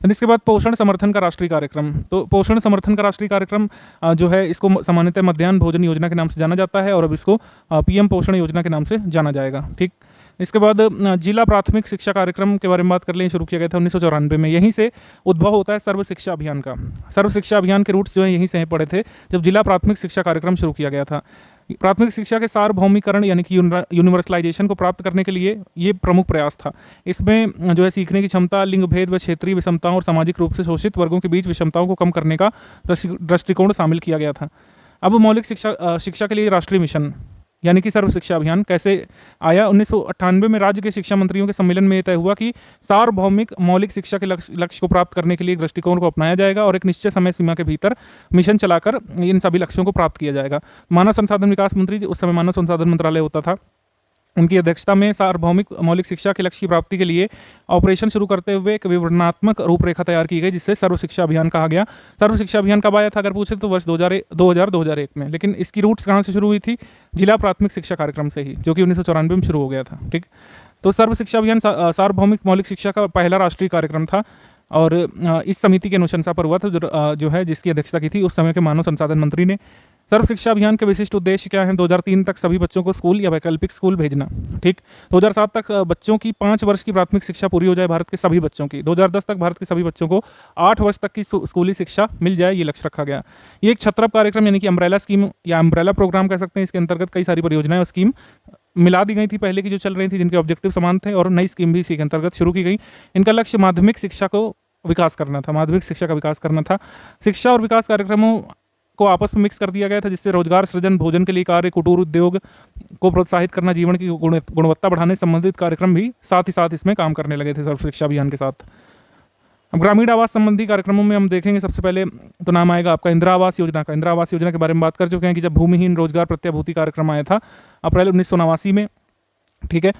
इसके बाद पोषण समर्थन का राष्ट्रीय कार्यक्रम। तो पोषण समर्थन का राष्ट्रीय कार्यक्रम जो है इसको सामान्यतः मध्याह्न भोजन योजना के नाम से जाना जाता है और अब इसको पीएम पोषण योजना के नाम से जाना जाएगा, ठीक। इसके बाद जिला प्राथमिक शिक्षा कार्यक्रम के बारे में बात कर लें, शुरू किया गया था 1994 में। यहीं से उद्भव होता है सर्व शिक्षा अभियान का। सर्व शिक्षा अभियान के रूट्स जो है यहीं से पड़े थे जब जिला प्राथमिक शिक्षा कार्यक्रम शुरू किया गया था। प्राथमिक शिक्षा के सार्वभौमिकरण यानी कि यूनिवर्सलाइजेशन को प्राप्त करने के लिए ये प्रमुख प्रयास था। इसमें जो है सीखने की क्षमता, लिंग भेद व क्षेत्रीय विषमताओं और सामाजिक रूप से शोषित वर्गों के बीच विषमताओं को कम करने का दृष्टिकोण शामिल किया गया था। अब मौलिक शिक्षा के लिए राष्ट्रीय मिशन यानी कि सर्व शिक्षा अभियान कैसे आया। 1998 में राज्य के शिक्षा मंत्रियों के सम्मेलन में तय हुआ कि सार्वभौमिक मौलिक शिक्षा के लक्ष्य को प्राप्त करने के लिए एक दृष्टिकोण को अपनाया जाएगा और एक निश्चित समय सीमा के भीतर मिशन चलाकर इन सभी लक्ष्यों को प्राप्त किया जाएगा। मानव संसाधन विकास मंत्री, उस समय मानव संसाधन मंत्रालय होता था, उनकी अध्यक्षता में सार्वभौमिक मौलिक शिक्षा के लक्ष्य की प्राप्ति के लिए ऑपरेशन शुरू करते हुए एक विवरणात्मक रूपरेखा तैयार की गई, जिससे सर्व शिक्षा अभियान कहा गया। सर्व शिक्षा अभियान कब आया था अगर पूछे तो वर्ष 2001 में, लेकिन इसकी रूट्स कहाँ से शुरू हुई थी? जिला प्राथमिक शिक्षा कार्यक्रम से ही, जो कि 1994 में शुरू हो गया था, ठीक। तो सर्व शिक्षा अभियान सार्वभौमिक मौलिक शिक्षा का पहला राष्ट्रीय कार्यक्रम था और इस समिति की अनुशंसा पर हुआ था जो है जिसकी अध्यक्षता की थी उस समय के मानव संसाधन मंत्री ने। सर्व शिक्षा अभियान के विशिष्ट उद्देश्य क्या है? 2003 तक सभी बच्चों को स्कूल या वैकल्पिक स्कूल भेजना, ठीक। 2007 तक बच्चों की 5 वर्ष की प्राथमिक शिक्षा पूरी हो जाए भारत के सभी बच्चों की। 2010 तक भारत के सभी बच्चों को 8 वर्ष तक की स्कूली शिक्षा मिल जाए, ये लक्ष्य रखा गया। ये एक छत्रप कार्यक्रम यानी कि अम्ब्रेला स्कीम या अम्ब्रेला प्रोग्राम कह सकते हैं। इसके अंतर्गत कई सारी परियोजनाएं और स्कीम मिला दी गई थी पहले की जो चल रही थी, जिनके ऑब्जेक्टिव समान थे, और नई स्कीम भी इसी के अंतर्गत शुरू की गई। इनका लक्ष्य माध्यमिक शिक्षा को विकास करना था, माध्यमिक शिक्षा का विकास करना था। शिक्षा और विकास कार्यक्रमों को आपस में मिक्स कर दिया गया था, जिससे रोजगार सृजन, भोजन के लिए कार्य, कुटीर उद्योग को प्रोत्साहित करना, जीवन की गुणवत्ता बढ़ाने संबंधित कार्यक्रम भी साथ ही साथ इसमें काम करने लगे थे सर्व शिक्षा अभियान के साथ। अब ग्रामीण आवास संबंधी कार्यक्रमों में हम देखेंगे सबसे पहले तो नाम आएगा आपका इंदिरा आवास योजना का। इंदिरा आवास योजना के बारे में बात कर चुके हैं कि जब भूमिहीन रोजगार प्रत्याभूति कार्यक्रम आया था अप्रैल 1989 में, ठीक है।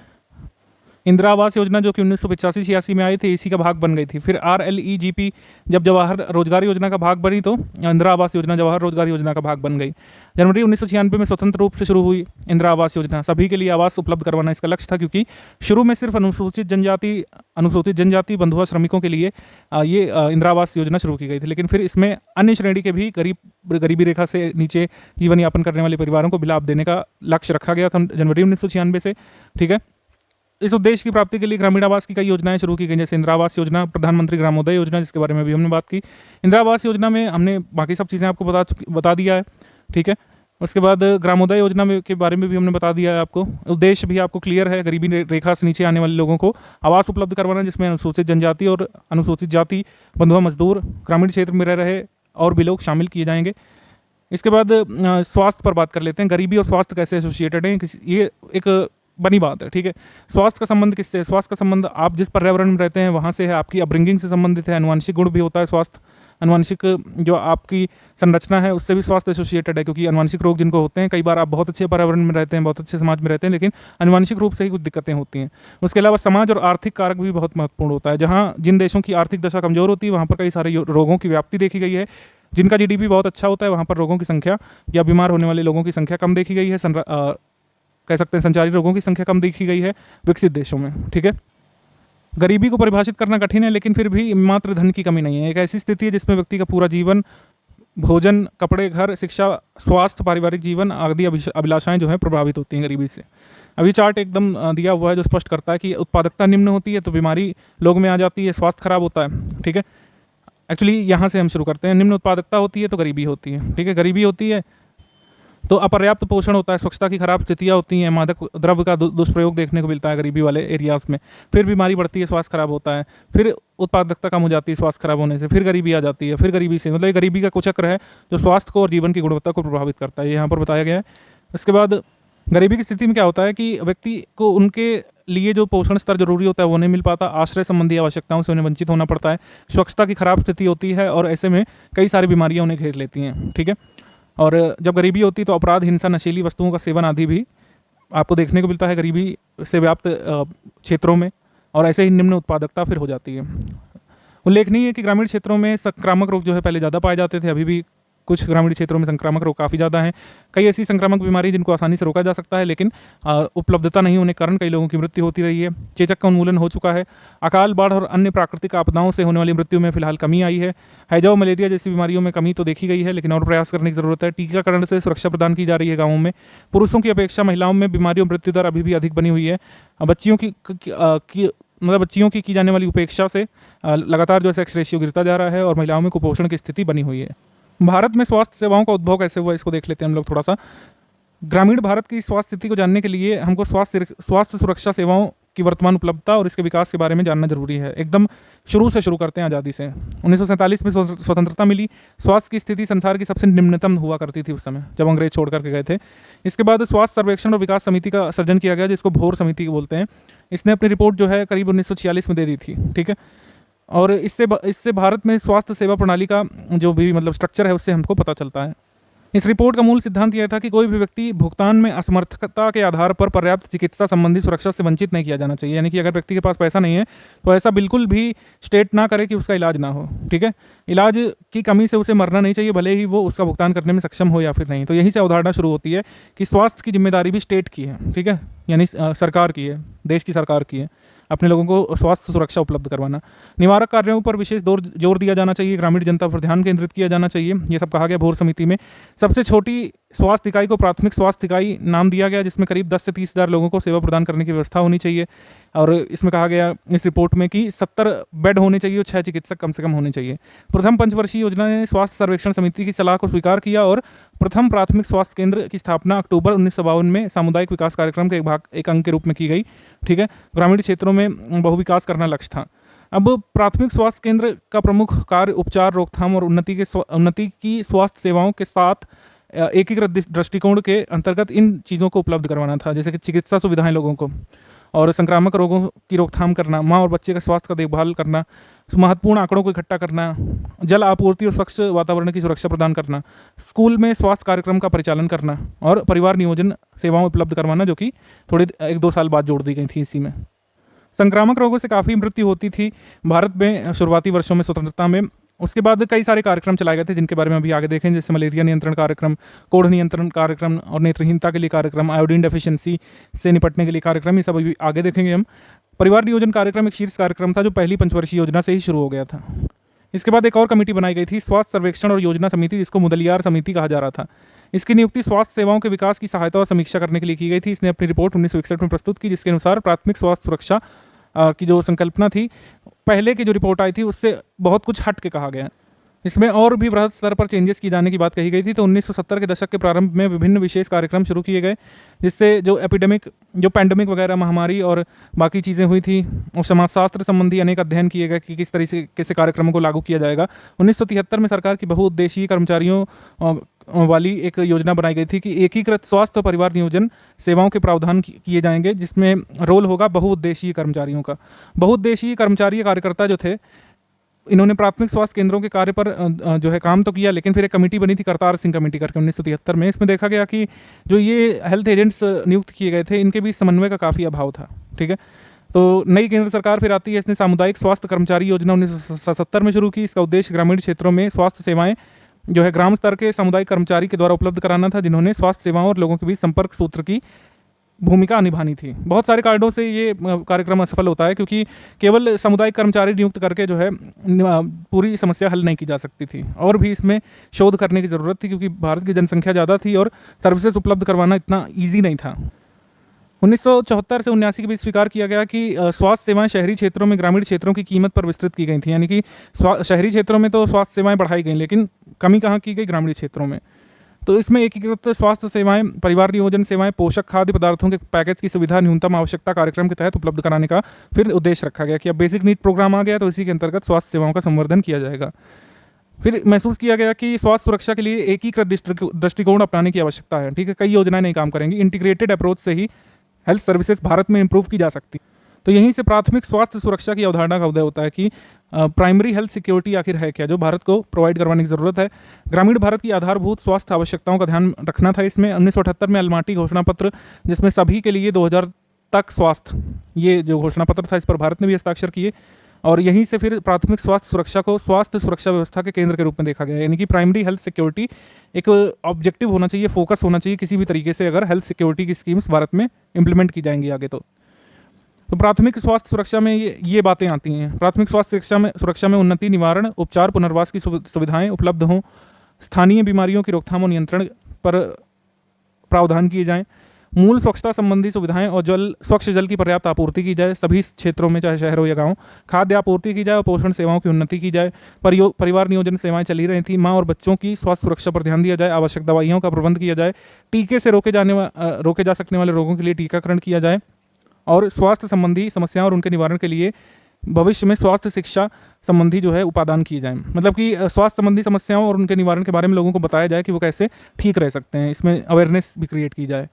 इंदिरा आवास योजना जो कि 1985-86 में आई थी, इसी का भाग बन गई थी। फिर RLEGP जब जवाहर रोजगार योजना का भाग बनी तो इंदिरा आवास योजना जवाहर रोजगार योजना का भाग बन गई। जनवरी 1996 में स्वतंत्र रूप से शुरू हुई इंदिरा आवास योजना। सभी के लिए आवास उपलब्ध करवाना इसका लक्ष्य था, क्योंकि शुरू में सिर्फ अनुसूचित जनजाति बंधुआ श्रमिकों के लिए ये इंदिरा आवास योजना शुरू की गई थी, लेकिन फिर इसमें अन्य श्रेणी के भी गरीबी रेखा से नीचे जीवन यापन करने वाले परिवारों को भी लाभ देने का लक्ष्य रखा गया था जनवरी 1996 से, ठीक है। इस उद्देश्य की प्राप्ति के लिए ग्रामीण आवास की कई योजनाएं शुरू की गई, जैसे इंदिरा आवास योजना, प्रधानमंत्री ग्रामोदय योजना, जिसके बारे में भी हमने बात की। इंदिरा आवास योजना में हमने बाकी सब चीज़ें आपको बता दिया है, ठीक है। उसके बाद ग्रामोदय योजना में के बारे में भी हमने बता दिया है आपको। उद्देश्य भी आपको क्लियर है, गरीबी रेखा से नीचे आने वाले लोगों को आवास उपलब्ध करवाना, जिसमें अनुसूचित जनजाति और अनुसूचित जाति, बंधुआ मजदूर, ग्रामीण क्षेत्र में रह रहे और भी लोग शामिल किए जाएंगे। इसके बाद स्वास्थ्य पर बात कर लेते हैं। गरीबी और स्वास्थ्य कैसे एसोसिएटेड हैं, ये एक बनी बात है, ठीक है। स्वास्थ्य का संबंध किससे है? स्वास्थ्य का संबंध आप जिस पर्यावरण में रहते हैं वहाँ से है, आपकी अपब्रिंगिंग से संबंधित है। अनुवांशिक गुण भी होता है स्वास्थ्य, अनुवांशिक जो आपकी संरचना है उससे भी स्वास्थ्य एसोसिएटेड है, क्योंकि अनुवांशिक रोग जिनको होते हैं, कई बार आप बहुत अच्छे पर्यावरण में रहते हैं, बहुत अच्छे समाज में रहते हैं, लेकिन अनुवांशिक रूप से ही कुछ दिक्कतें होती हैं। उसके अलावा समाज और आर्थिक कारक भी बहुत महत्वपूर्ण होता है। जहाँ जिन देशों की आर्थिक दशा कमजोर होती है वहाँ पर कई सारे रोगों की व्याप्ति देखी गई है। जिनका जीडीपी बहुत अच्छा होता है वहाँ पर रोगों की संख्या या बीमार होने वाले लोगों की संख्या कम देखी गई है। कह सकते हैं संचारी रोगों की संख्या कम देखी गई है विकसित देशों में। ठीक है, गरीबी को परिभाषित करना कठिन है, लेकिन फिर भी मात्र धन की कमी नहीं है। एक ऐसी स्थिति है जिसमें व्यक्ति का पूरा जीवन, भोजन, कपड़े, घर, शिक्षा, स्वास्थ्य, पारिवारिक जीवन आदि अभिलाषाएं जो है प्रभावित होती हैं गरीबी से। अभी चार्ट एकदम दिया हुआ है जो स्पष्ट करता है कि उत्पादकता निम्न होती है तो बीमारी लोग में आ जाती है, स्वास्थ्य खराब होता है। ठीक है, एक्चुअली यहाँ से हम शुरू करते हैं। निम्न उत्पादकता होती है तो गरीबी होती है। ठीक है, गरीबी होती है तो अपर्याप्त पोषण होता है, स्वच्छता की खराब स्थितियाँ होती हैं, मादक द्रव्य का दुष्प्रयोग देखने को मिलता है गरीबी वाले एरियाज़ में, फिर बीमारी बढ़ती है, स्वास्थ्य खराब होता है, फिर उत्पादकता कम हो जाती है स्वास्थ्य खराब होने से, फिर गरीबी आ जाती है, फिर गरीबी से मतलब ये गरीबी का कुचक्र है जो स्वास्थ्य को और जीवन की गुणवत्ता को प्रभावित करता है, यहाँ पर बताया गया है। इसके बाद गरीबी की स्थिति में क्या होता है कि व्यक्ति को उनके लिए जो पोषण स्तर जरूरी होता है वो नहीं मिल पाता, आश्रय संबंधी आवश्यकताओं से उन्हें वंचित होना पड़ता है, स्वच्छता की खराब स्थिति होती है और ऐसे में कई सारी बीमारियां उन्हें घेर लेती हैं। ठीक है, और जब गरीबी होती है तो अपराध, हिंसा, नशीली वस्तुओं का सेवन आदि भी आपको देखने को मिलता है गरीबी से व्याप्त क्षेत्रों में, और ऐसे ही निम्न उत्पादकता फिर हो जाती है। उल्लेखनीय है कि ग्रामीण क्षेत्रों में संक्रामक रोग जो है पहले ज़्यादा पाए जाते थे, अभी भी कुछ ग्रामीण क्षेत्रों में संक्रामक रोग काफ़ी ज़्यादा हैं। कई ऐसी संक्रामक बीमारी जिनको आसानी से रोका जा सकता है, लेकिन उपलब्धता नहीं होने के कारण कई लोगों की मृत्यु होती रही है। चेचक का उन्मूलन हो चुका है। अकाल, बाढ़ और अन्य प्राकृतिक आपदाओं से होने वाली मृत्यु में फिलहाल कमी आई है। हैजा और मलेरिया जैसी बीमारियों में कमी तो देखी गई है, लेकिन और प्रयास करने की जरूरत है। टीकाकरण से सुरक्षा प्रदान की जा रही है गाँवों में। पुरुषों की अपेक्षा महिलाओं में बीमारी और मृत्यु दर अभी भी अधिक बनी हुई है। बच्चियों की की जाने वाली उपेक्षा से लगातार जो सेक्स रेशियो गिरता जा रहा है और महिलाओं में कुपोषण की स्थिति बनी हुई है। भारत में स्वास्थ्य सेवाओं का उद्भव कैसे हुआ इसको देख लेते हैं हम लोग थोड़ा सा। ग्रामीण भारत की स्वास्थ्य स्थिति को जानने के लिए हमको स्वास्थ्य सुरक्षा सेवाओं की वर्तमान उपलब्धता और इसके विकास के बारे में जानना जरूरी है। एकदम शुरू से शुरू करते हैं आज़ादी से। 1947 में स्वतंत्रता मिली। स्वास्थ्य की स्थिति संसार की सबसे निम्नतम हुआ करती थी उस समय जब अंग्रेज छोड़ करके गए थे। इसके बाद स्वास्थ्य सर्वेक्षण और विकास समिति का सृजन किया गया, जिसको भोर समिति बोलते हैं। इसने अपनी रिपोर्ट जो है करीब 1946 में दे दी थी। ठीक है, और इससे भारत में स्वास्थ्य सेवा प्रणाली का जो भी मतलब स्ट्रक्चर है उससे हमको पता चलता है। इस रिपोर्ट का मूल सिद्धांत यह था कि कोई भी व्यक्ति भुगतान में असमर्थता के आधार पर पर्याप्त चिकित्सा संबंधी सुरक्षा से वंचित नहीं किया जाना चाहिए। यानी कि अगर व्यक्ति के पास पैसा नहीं है तो ऐसा बिल्कुल भी स्टेट ना करे कि उसका इलाज ना हो। ठीक है, इलाज की कमी से उसे मरना नहीं चाहिए, भले ही वो उसका भुगतान करने में सक्षम हो या फिर नहीं। तो यहीं से अवधारणा शुरू होती है कि स्वास्थ्य की जिम्मेदारी भी स्टेट की है। ठीक है, यानी सरकार की है, देश की सरकार की है अपने लोगों को स्वास्थ्य सुरक्षा उपलब्ध करवाना। निवारक कार्यों पर विशेष जोर दिया जाना चाहिए, ग्रामीण जनता पर ध्यान केंद्रित किया जाना चाहिए। ये सब कहा गया भोर समिति में। सबसे छोटी स्वास्थ्य इकाई को प्राथमिक स्वास्थ्य इकाई नाम दिया गया, जिसमें करीब 10 से 30 हज़ार लोगों को सेवा प्रदान करने की व्यवस्था होनी चाहिए। और इसमें कहा गया इस रिपोर्ट में कि 70 बेड होने चाहिए और 6 चिकित्सक कम से कम होने चाहिए। प्रथम पंचवर्षीय योजना ने स्वास्थ्य सर्वेक्षण समिति की सलाह को स्वीकार किया और प्रथम प्राथमिक स्वास्थ्य केंद्र की स्थापना अक्टूबर 1952 में सामुदायिक विकास कार्यक्रम के एक अंग के रूप में की गई। ठीक है, ग्रामीण क्षेत्रों में बहुविकास करना लक्ष्य था। अब प्राथमिक स्वास्थ्य केंद्र का प्रमुख कार्य उपचार, रोकथाम और उन्नति की स्वास्थ्य सेवाओं के साथ एकीकृत दृष्टिकोण के अंतर्गत इन चीज़ों को उपलब्ध करवाना था, जैसे कि चिकित्सा सुविधाएं लोगों को, और संक्रामक रोगों की रोकथाम करना, माँ और बच्चे का स्वास्थ्य का देखभाल करना, महत्वपूर्ण आंकड़ों को इकट्ठा करना, जल आपूर्ति और स्वच्छ वातावरण की सुरक्षा प्रदान करना, स्कूल में स्वास्थ्य कार्यक्रम का परिचालन करना और परिवार नियोजन सेवाएं उपलब्ध करवाना, जो कि थोड़े 1-2 साल बाद जोड़ दी गई थी इसी में। संक्रामक रोगों से काफ़ी मृत्यु होती थी भारत में शुरुआती वर्षों में स्वतंत्रता में। उसके बाद कई सारे कार्यक्रम चलाए गए थे जिनके बारे में अभी आगे देखें, जैसे मलेरिया नियंत्रण कार्यक्रम, कोढ़ नियंत्रण कार्यक्रम और नेत्रहीनता के लिए कार्यक्रम, आयोडीन डेफिशिएंसी से निपटने के लिए कार्यक्रम, ये सब अभी आगे देखेंगे हम। परिवार नियोजन कार्यक्रम एक शीर्ष कार्यक्रम था जो पहली पंचवर्षीय योजना से ही शुरू हो गया था। इसके बाद एक और कमेटी बनाई गई थी, स्वास्थ्य सर्वेक्षण और योजना समिति, जिसको मुदलियार समिति कहा जा रहा था। इसकी नियुक्ति स्वास्थ्य सेवाओं के विकास की सहायता और समीक्षा करने के लिए की गई थी। इसने अपनी रिपोर्ट 1961 में प्रस्तुत की, जिसके अनुसार प्राथमिक स्वास्थ्य सुरक्षा की जो संकल्पना थी पहले की जो रिपोर्ट आई थी उससे बहुत कुछ हट के कहा गया। इसमें और भी बृहद स्तर पर चेंजेस की जाने की बात कही गई थी। तो 1970 के दशक के प्रारंभ में विभिन्न विशेष कार्यक्रम शुरू किए गए, जिससे जो पैंडेमिक वगैरह महामारी और बाकी चीज़ें हुई थी और समाजशास्त्र संबंधी अनेक अध्ययन किए गए कि किस तरीके से कार्यक्रमों को लागू किया जाएगा। 1973 में सरकार की बहुउद्देशीय कर्मचारियों वाली एक योजना बनाई गई थी कि एकीकृत स्वास्थ्य और परिवार नियोजन सेवाओं के प्रावधान किए जाएंगे, जिसमें रोल होगा बहुउद्देशीय कर्मचारियों का। बहुउद्देशीय कर्मचारी कार्यकर्ता जो थे, इन्होंने प्राथमिक स्वास्थ्य केंद्रों के कार्य पर जो है काम तो किया, लेकिन फिर एक कमेटी बनी थी करतार सिंह कमेटी करके 1973 में। इसमें देखा गया कि जो ये हेल्थ एजेंट्स नियुक्त किए गए थे, इनके बीच समन्वय का काफ़ी अभाव था। ठीक है, तो नई केंद्र सरकार फिर आती है, इसने सामुदायिक स्वास्थ्य कर्मचारी योजना 1970 में शुरू की। इसका उद्देश्य ग्रामीण क्षेत्रों में स्वास्थ्य सेवाएं जो है ग्राम स्तर के सामुदायिक कर्मचारी के द्वारा उपलब्ध कराना था, जिन्होंने स्वास्थ्य सेवाओं और लोगों के बीच संपर्क सूत्र की भूमिका निभानी थी। बहुत सारे कारणों से ये कार्यक्रम असफल होता है, क्योंकि केवल सामुदायिक कर्मचारी नियुक्त करके जो है पूरी समस्या हल नहीं की जा सकती थी, और भी इसमें शोध करने की ज़रूरत थी, क्योंकि भारत की जनसंख्या ज़्यादा थी और सर्विसेज उपलब्ध करवाना इतना ईजी नहीं था। 1974 से 79 के बीच स्वीकार किया गया कि स्वास्थ्य सेवाएं शहरी क्षेत्रों में ग्रामीण क्षेत्रों की कीमत पर विस्तृत की गई थी। यानी कि शहरी क्षेत्रों में तो स्वास्थ्य सेवाएं बढ़ाई गई, लेकिन कमी कहाँ की गई, ग्रामीण क्षेत्रों में। तो इसमें एकीकृत स्वास्थ्य सेवाएं, परिवार नियोजन सेवाएं, पोषक खाद्य पदार्थों के पैकेज की सुविधा न्यूनतम आवश्यकता कार्यक्रम के तहत उपलब्ध कराने का फिर उद्देश्य रखा गया कि अब बेसिक नीड प्रोग्राम आ गया, तो इसी के अंतर्गत स्वास्थ्य सेवाओं का संवर्धन किया जाएगा। फिर महसूस किया गया कि स्वास्थ्य सुरक्षा के लिए एकीकृत दृष्टिकोण अपनाने की आवश्यकता है। ठीक है, कई योजनाएं नहीं काम करेंगी, इंटीग्रेटेड अप्रोच से ही हेल्थ सर्विसेज भारत में इंप्रूव की जा सकती। तो यहीं से प्राथमिक स्वास्थ्य सुरक्षा की अवधारणा का उदय होता है कि प्राइमरी हेल्थ सिक्योरिटी आखिर है क्या, जो भारत को प्रोवाइड करवाने की ज़रूरत है। ग्रामीण भारत की आधारभूत स्वास्थ्य आवश्यकताओं का ध्यान रखना था। इसमें 1978 में अल्माटी घोषणा पत्र, जिसमें सभी के लिए 2000 तक स्वास्थ्य, ये जो घोषणा पत्र था, इस पर भारत ने भी हस्ताक्षर किए, और यहीं से फिर प्राथमिक स्वास्थ्य सुरक्षा को स्वास्थ्य सुरक्षा व्यवस्था के केंद्र के रूप में देखा गया। यानी कि प्राइमरी हेल्थ सिक्योरिटी एक ऑब्जेक्टिव होना चाहिए, फोकस होना चाहिए किसी भी तरीके से, अगर हेल्थ सिक्योरिटी की स्कीम्स भारत में इंप्लीमेंट की जाएंगी आगे। तो प्राथमिक स्वास्थ्य सुरक्षा में ये बातें आती हैं। प्राथमिक स्वास्थ्य सुरक्षा में उन्नति, निवारण, उपचार, पुनर्वास की सुविधाएं उपलब्ध हों, स्थानीय बीमारियों की रोकथाम और नियंत्रण पर प्रावधान किए जाएं, मूल स्वच्छता संबंधी सुविधाएं और स्वच्छ जल की पर्याप्त आपूर्ति की जाए सभी क्षेत्रों में, चाहे शहर हो या गांव, खाद्य आपूर्ति की जाए और पोषण सेवाओं की उन्नति की जाए, परिवार नियोजन सेवाएं चली रही थी, माँ और बच्चों की स्वास्थ्य सुरक्षा पर ध्यान दिया जाए, आवश्यक दवाइयों का प्रबंध किया जाए, टीके से रोके जा सकने वाले रोगों के लिए टीकाकरण किया जाए, और स्वास्थ्य संबंधी समस्याओं और उनके निवारण के लिए भविष्य में स्वास्थ्य शिक्षा संबंधी जो है उपादान किए जाएं। मतलब कि स्वास्थ्य संबंधी समस्याओं और उनके निवारण के बारे में लोगों को बताया जाए कि वो कैसे ठीक रह सकते हैं, इसमें अवेयरनेस भी क्रिएट की जाए।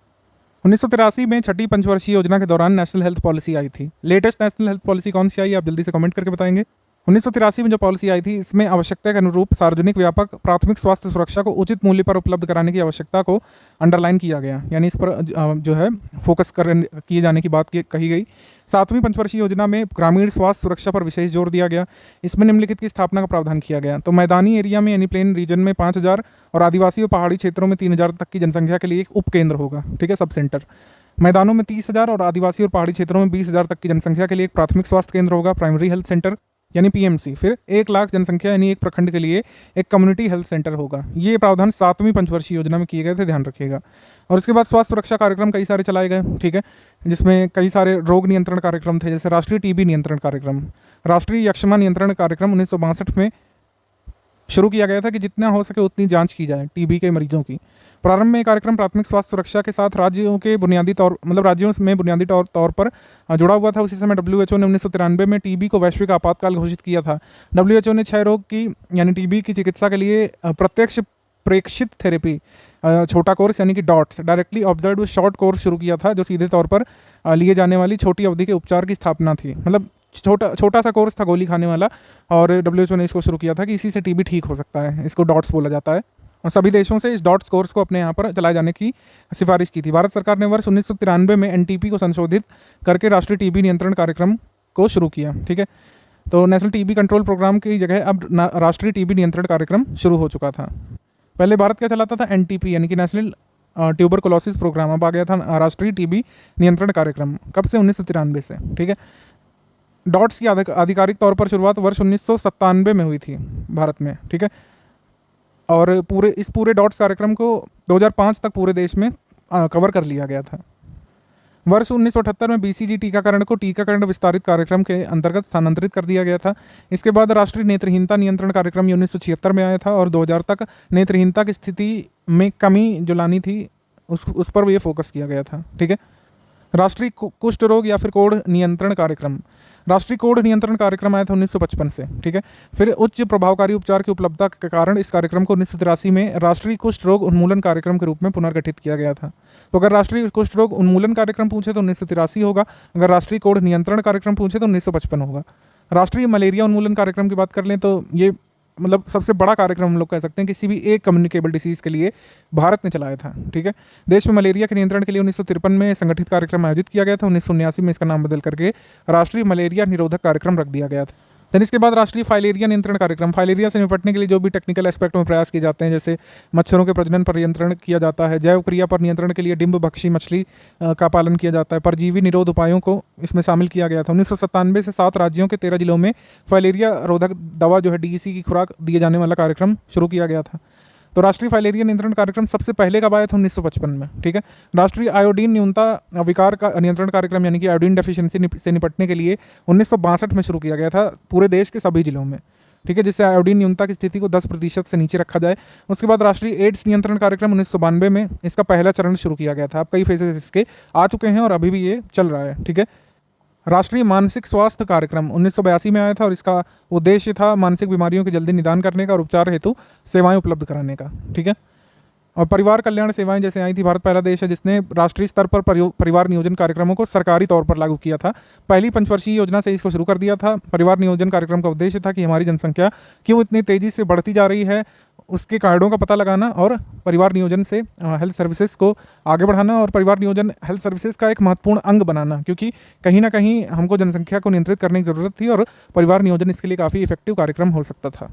1983 में छठी पंचवर्षीय योजना के दौरान नेशनल हेल्थ पॉलिसी आई थी। लेटेस्ट नेशनल हेल्थ पॉलिसी कौन सी आई, आप जल्दी से कमेंट करके बताएंगे। 1983 में जो पॉलिसी आई थी, इसमें आवश्यकता के अनुरूप सार्वजनिक व्यापक प्राथमिक स्वास्थ्य सुरक्षा को उचित मूल्य पर उपलब्ध कराने की आवश्यकता को अंडरलाइन किया गया, यानी इस पर जो है फोकस किए जाने की बात कही गई। 7वीं पंचवर्षीय योजना में ग्रामीण स्वास्थ्य सुरक्षा पर विशेष जोर दिया गया। इसमें निम्नलिखित की स्थापना का प्रावधान किया गया। तो मैदानी एरिया में यानी प्लेन रीजन में 5000 और आदिवासी और पहाड़ी क्षेत्रों में 3000 तक की जनसंख्या के लिए एक उप केंद्र होगा। ठीक है, सब सेंटर। मैदानों में 30,000 और आदिवासी और पहाड़ी क्षेत्रों में 20,000 तक की जनसंख्या के लिए एक प्राथमिक स्वास्थ्य केंद्र होगा, प्राइमरी हेल्थ सेंटर यानी पीएमसी। फिर 1 लाख जनसंख्या यानी एक प्रखंड के लिए एक कम्युनिटी हेल्थ सेंटर होगा। ये प्रावधान 7वीं पंचवर्षीय योजना में किए गए थे, ध्यान रखिएगा। और इसके बाद स्वास्थ्य सुरक्षा कार्यक्रम कई सारे चलाए गए, ठीक है, जिसमें कई सारे रोग नियंत्रण कार्यक्रम थे, जैसे राष्ट्रीय टीबी नियंत्रण कार्यक्रम, राष्ट्रीय यक्ष्मा नियंत्रण कार्यक्रम 1962 में शुरू किया गया था कि जितना हो सके उतनी जांच की जाए टीबी के मरीजों की। प्रारंभ में कार्यक्रम प्राथमिक स्वास्थ्य सुरक्षा के साथ राज्यों में बुनियादी तौर पर जुड़ा हुआ था। उसी समय WHO ने 1993 में टीबी को वैश्विक आपातकाल घोषित किया था। WHO ने 6 रोग की यानी टीबी की चिकित्सा के लिए प्रत्यक्ष प्रेक्षित थेरेपी छोटा कोर्स यानी कि dots, directly observed short course शुरू किया था, जो सीधे तौर पर लिए जाने वाली छोटी अवधि के उपचार की स्थापना थी। मतलब छोटा सा कोर्स था गोली खाने वाला, और WHO ने इसको शुरू किया था कि इसी से टीबी ठीक हो सकता है। इसको डॉट्स बोला जाता है, और सभी देशों से इस डॉट्स कोर्स को अपने यहाँ पर चलाए जाने की सिफारिश की थी। भारत सरकार ने वर्ष 1993 में NTP को संशोधित करके राष्ट्रीय टीबी नियंत्रण कार्यक्रम को शुरू किया। ठीक है, तो नेशनल टीबी कंट्रोल प्रोग्राम की जगह अब राष्ट्रीय टीबी नियंत्रण कार्यक्रम शुरू हो चुका था। पहले भारत क्या चलाता था, NTP यानी कि नेशनल ट्यूबरकुलोसिस प्रोग्राम। अब आ गया था राष्ट्रीय टीबी नियंत्रण कार्यक्रम। कब से, 1993 से। ठीक है, डॉट्स की आधिकारिक तौर पर शुरुआत वर्ष 1997 में हुई थी भारत में। ठीक है, और इस पूरे डॉट्स कार्यक्रम को 2005 तक पूरे देश में कवर कर लिया गया था। वर्ष 1978 में BCG टीकाकरण को टीकाकरण विस्तारित कार्यक्रम के अंतर्गत स्थानांतरित कर दिया गया था। इसके बाद राष्ट्रीय नेत्रहीनता नियंत्रण कार्यक्रम 1976 में आया था, और 2000 तक नेत्रहीनता की स्थिति में कमी जो लानी थी उस पर ये फोकस किया गया था। ठीक है, राष्ट्रीय कुष्ठ रोग या फिर कोढ़ नियंत्रण कार्यक्रम। राष्ट्रीय कोढ़ नियंत्रण कार्यक्रम आया था 1955 से। ठीक है, फिर उच्च प्रभावकारी उपचार की उपलब्धता के कारण इस कार्यक्रम को 1983 में राष्ट्रीय कुष्ठ रोग उन्मूलन कार्यक्रम के रूप में पुनर्गठित किया गया था। तो अगर राष्ट्रीय कुष्ठ रोग उन्मूलन कार्यक्रम पूछे तो 1983 होगा, अगर राष्ट्रीय कोढ़ नियंत्रण कार्यक्रम पूछे तो 1955 होगा। राष्ट्रीय मलेरिया उन्मूलन कार्यक्रम की बात कर लें तो ये मतलब सबसे बड़ा कार्यक्रम हम लोग कह सकते हैं, किसी भी एक कम्युनिकेबल डिसीज़ के लिए भारत ने चलाया था। ठीक है, देश में मलेरिया के नियंत्रण के लिए 1953 में संगठित कार्यक्रम आयोजित किया गया था। 1979 में इसका नाम बदल करके राष्ट्रीय मलेरिया निरोधक कार्यक्रम रख दिया गया था। देन इसके बाद राष्ट्रीय फाइलेरिया नियंत्रण कार्यक्रम, फाइलेरिया से निपटने के लिए जो भी टेक्निकल एस्पेक्ट में प्रयास किए जाते हैं, जैसे मच्छरों के प्रजनन पर नियंत्रण किया जाता है, जैव क्रिया पर नियंत्रण के लिए डिंबभक्षी मछली का पालन किया जाता है, परजीवी निरोध उपायों को इसमें शामिल किया गया था। 1997 से 7 राज्यों के 13 जिलों में फाइलेरिया रोधक दवा जो है DEC की खुराक दिए जाने वाला कार्यक्रम शुरू किया गया था। तो राष्ट्रीय फाइलेरिया नियंत्रण कार्यक्रम सबसे पहले कब आया था? 1955 में। ठीक है। राष्ट्रीय आयोडीन न्यूनता विकार का नियंत्रण कार्यक्रम यानी कि आयोडीन डेफिशिएंसी से निपटने के लिए 1962 में शुरू किया गया था पूरे देश के सभी जिलों में। ठीक है, जिससे आयोडीन न्यूनता की स्थिति को 10% से नीचे रखा जाए। उसके बाद राष्ट्रीय एड्स नियंत्रण कार्यक्रम 1992 में इसका पहला चरण शुरू किया गया था। अब कई फेजेस इसके आ चुके हैं और अभी भी ये चल रहा है। ठीक है। राष्ट्रीय मानसिक स्वास्थ्य कार्यक्रम 1982 में आया था और इसका उद्देश्य था मानसिक बीमारियों के जल्दी निदान करने का और उपचार हेतु सेवाएं उपलब्ध कराने का। ठीक है। और परिवार कल्याण सेवाएं जैसे आई थी, भारत पहला देश है जिसने राष्ट्रीय स्तर पर परिवार नियोजन कार्यक्रमों को सरकारी तौर पर लागू किया था। पहली पंचवर्षीय योजना से इसको शुरू कर दिया था। परिवार नियोजन कार्यक्रम का उद्देश्य था कि हमारी जनसंख्या क्यों इतनी तेज़ी से बढ़ती जा रही है, उसके कारणों का पता लगाना और परिवार नियोजन से हेल्थ सर्विसेज को आगे बढ़ाना और परिवार नियोजन हेल्थ सर्विसेज का एक महत्वपूर्ण अंग बनाना, क्योंकि कहीं ना कहीं हमको जनसंख्या को नियंत्रित करने की ज़रूरत थी और परिवार नियोजन इसके लिए काफ़ी इफेक्टिव कार्यक्रम हो सकता था।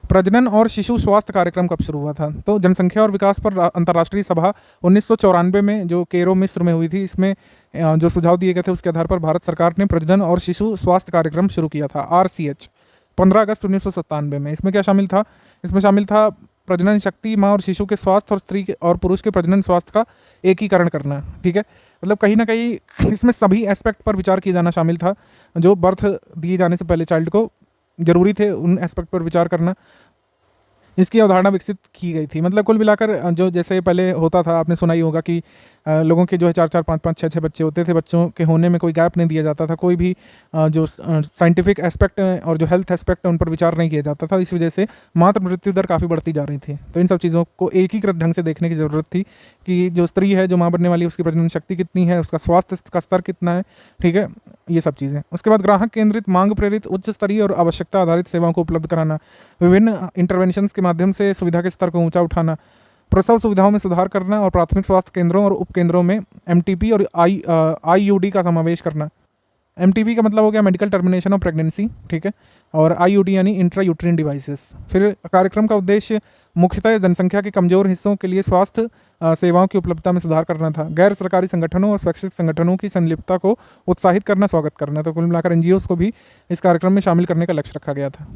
प्रजनन और शिशु स्वास्थ्य कार्यक्रम कब शुरू हुआ था? तो जनसंख्या और विकास पर अंतर्राष्ट्रीय सभा 1994 में जो केरो मिस्र में हुई थी, इसमें जो सुझाव दिए गए थे उसके आधार पर भारत सरकार ने प्रजनन और शिशु स्वास्थ्य कार्यक्रम शुरू किया था, RCH, 15 अगस्त 1997 में। इसमें क्या शामिल था? इसमें शामिल था प्रजनन शक्ति, माँ और शिशु के स्वास्थ्य और स्त्री और पुरुष के प्रजनन स्वास्थ्य का एकीकरण करना। ठीक है, मतलब कहीं ना कहीं इसमें सभी एस्पेक्ट पर विचार किया जाना शामिल था जो बर्थ दिए जाने से पहले चाइल्ड को जरूरी थे, उन एस्पेक्ट पर विचार करना। इसकी अवधारणा विकसित की गई थी। मतलब कुल मिलाकर जो जैसे पहले होता था, आपने सुना ही होगा कि लोगों के जो है 4-4, 5-5, 6-6 बच्चे होते थे, बच्चों के होने में कोई गैप नहीं दिया जाता था, कोई भी जो साइंटिफिक एस्पेक्ट और जो हेल्थ एस्पेक्ट है उन पर विचार नहीं किया जाता था। इस वजह से मातृ मृत्यु दर काफ़ी बढ़ती जा रही थी। तो इन सब चीज़ों को एकीकृत ढंग से देखने की ज़रूरत थी कि जो स्त्री है, जो माँ बनने वाली, उसकी प्रजनन शक्ति कितनी है, उसका स्वास्थ्य का स्तर कितना है। ठीक है, ये सब चीज़ें। उसके बाद ग्राहक केंद्रित, मांग प्रेरित, उच्च स्तरीय और आवश्यकता आधारित सेवाओं को उपलब्ध कराना, विभिन्न इंटरवेंशंस के माध्यम से सुविधा के स्तर को ऊंचा उठाना, प्रसव सुविधाओं में सुधार करना और प्राथमिक स्वास्थ्य केंद्रों और उपकेंद्रों में MTP और IUD का समावेश करना। MTP का मतलब हो गया मेडिकल टर्मिनेशन ऑफ प्रेगनेंसी। ठीक है, और IUD यानी इंट्रा यूट्रिन डिवाइसेस। फिर कार्यक्रम का उद्देश्य मुख्यतः जनसंख्या के कमजोर हिस्सों के लिए स्वास्थ्य सेवाओं की उपलब्धता में सुधार करना था। गैर सरकारी संगठनों और स्वैच्छिक संगठनों की संलिप्तता को उत्साहित करना, स्वागत करना। तो कुल मिलाकर NGOs को भी इस कार्यक्रम में शामिल करने का लक्ष्य रखा गया था।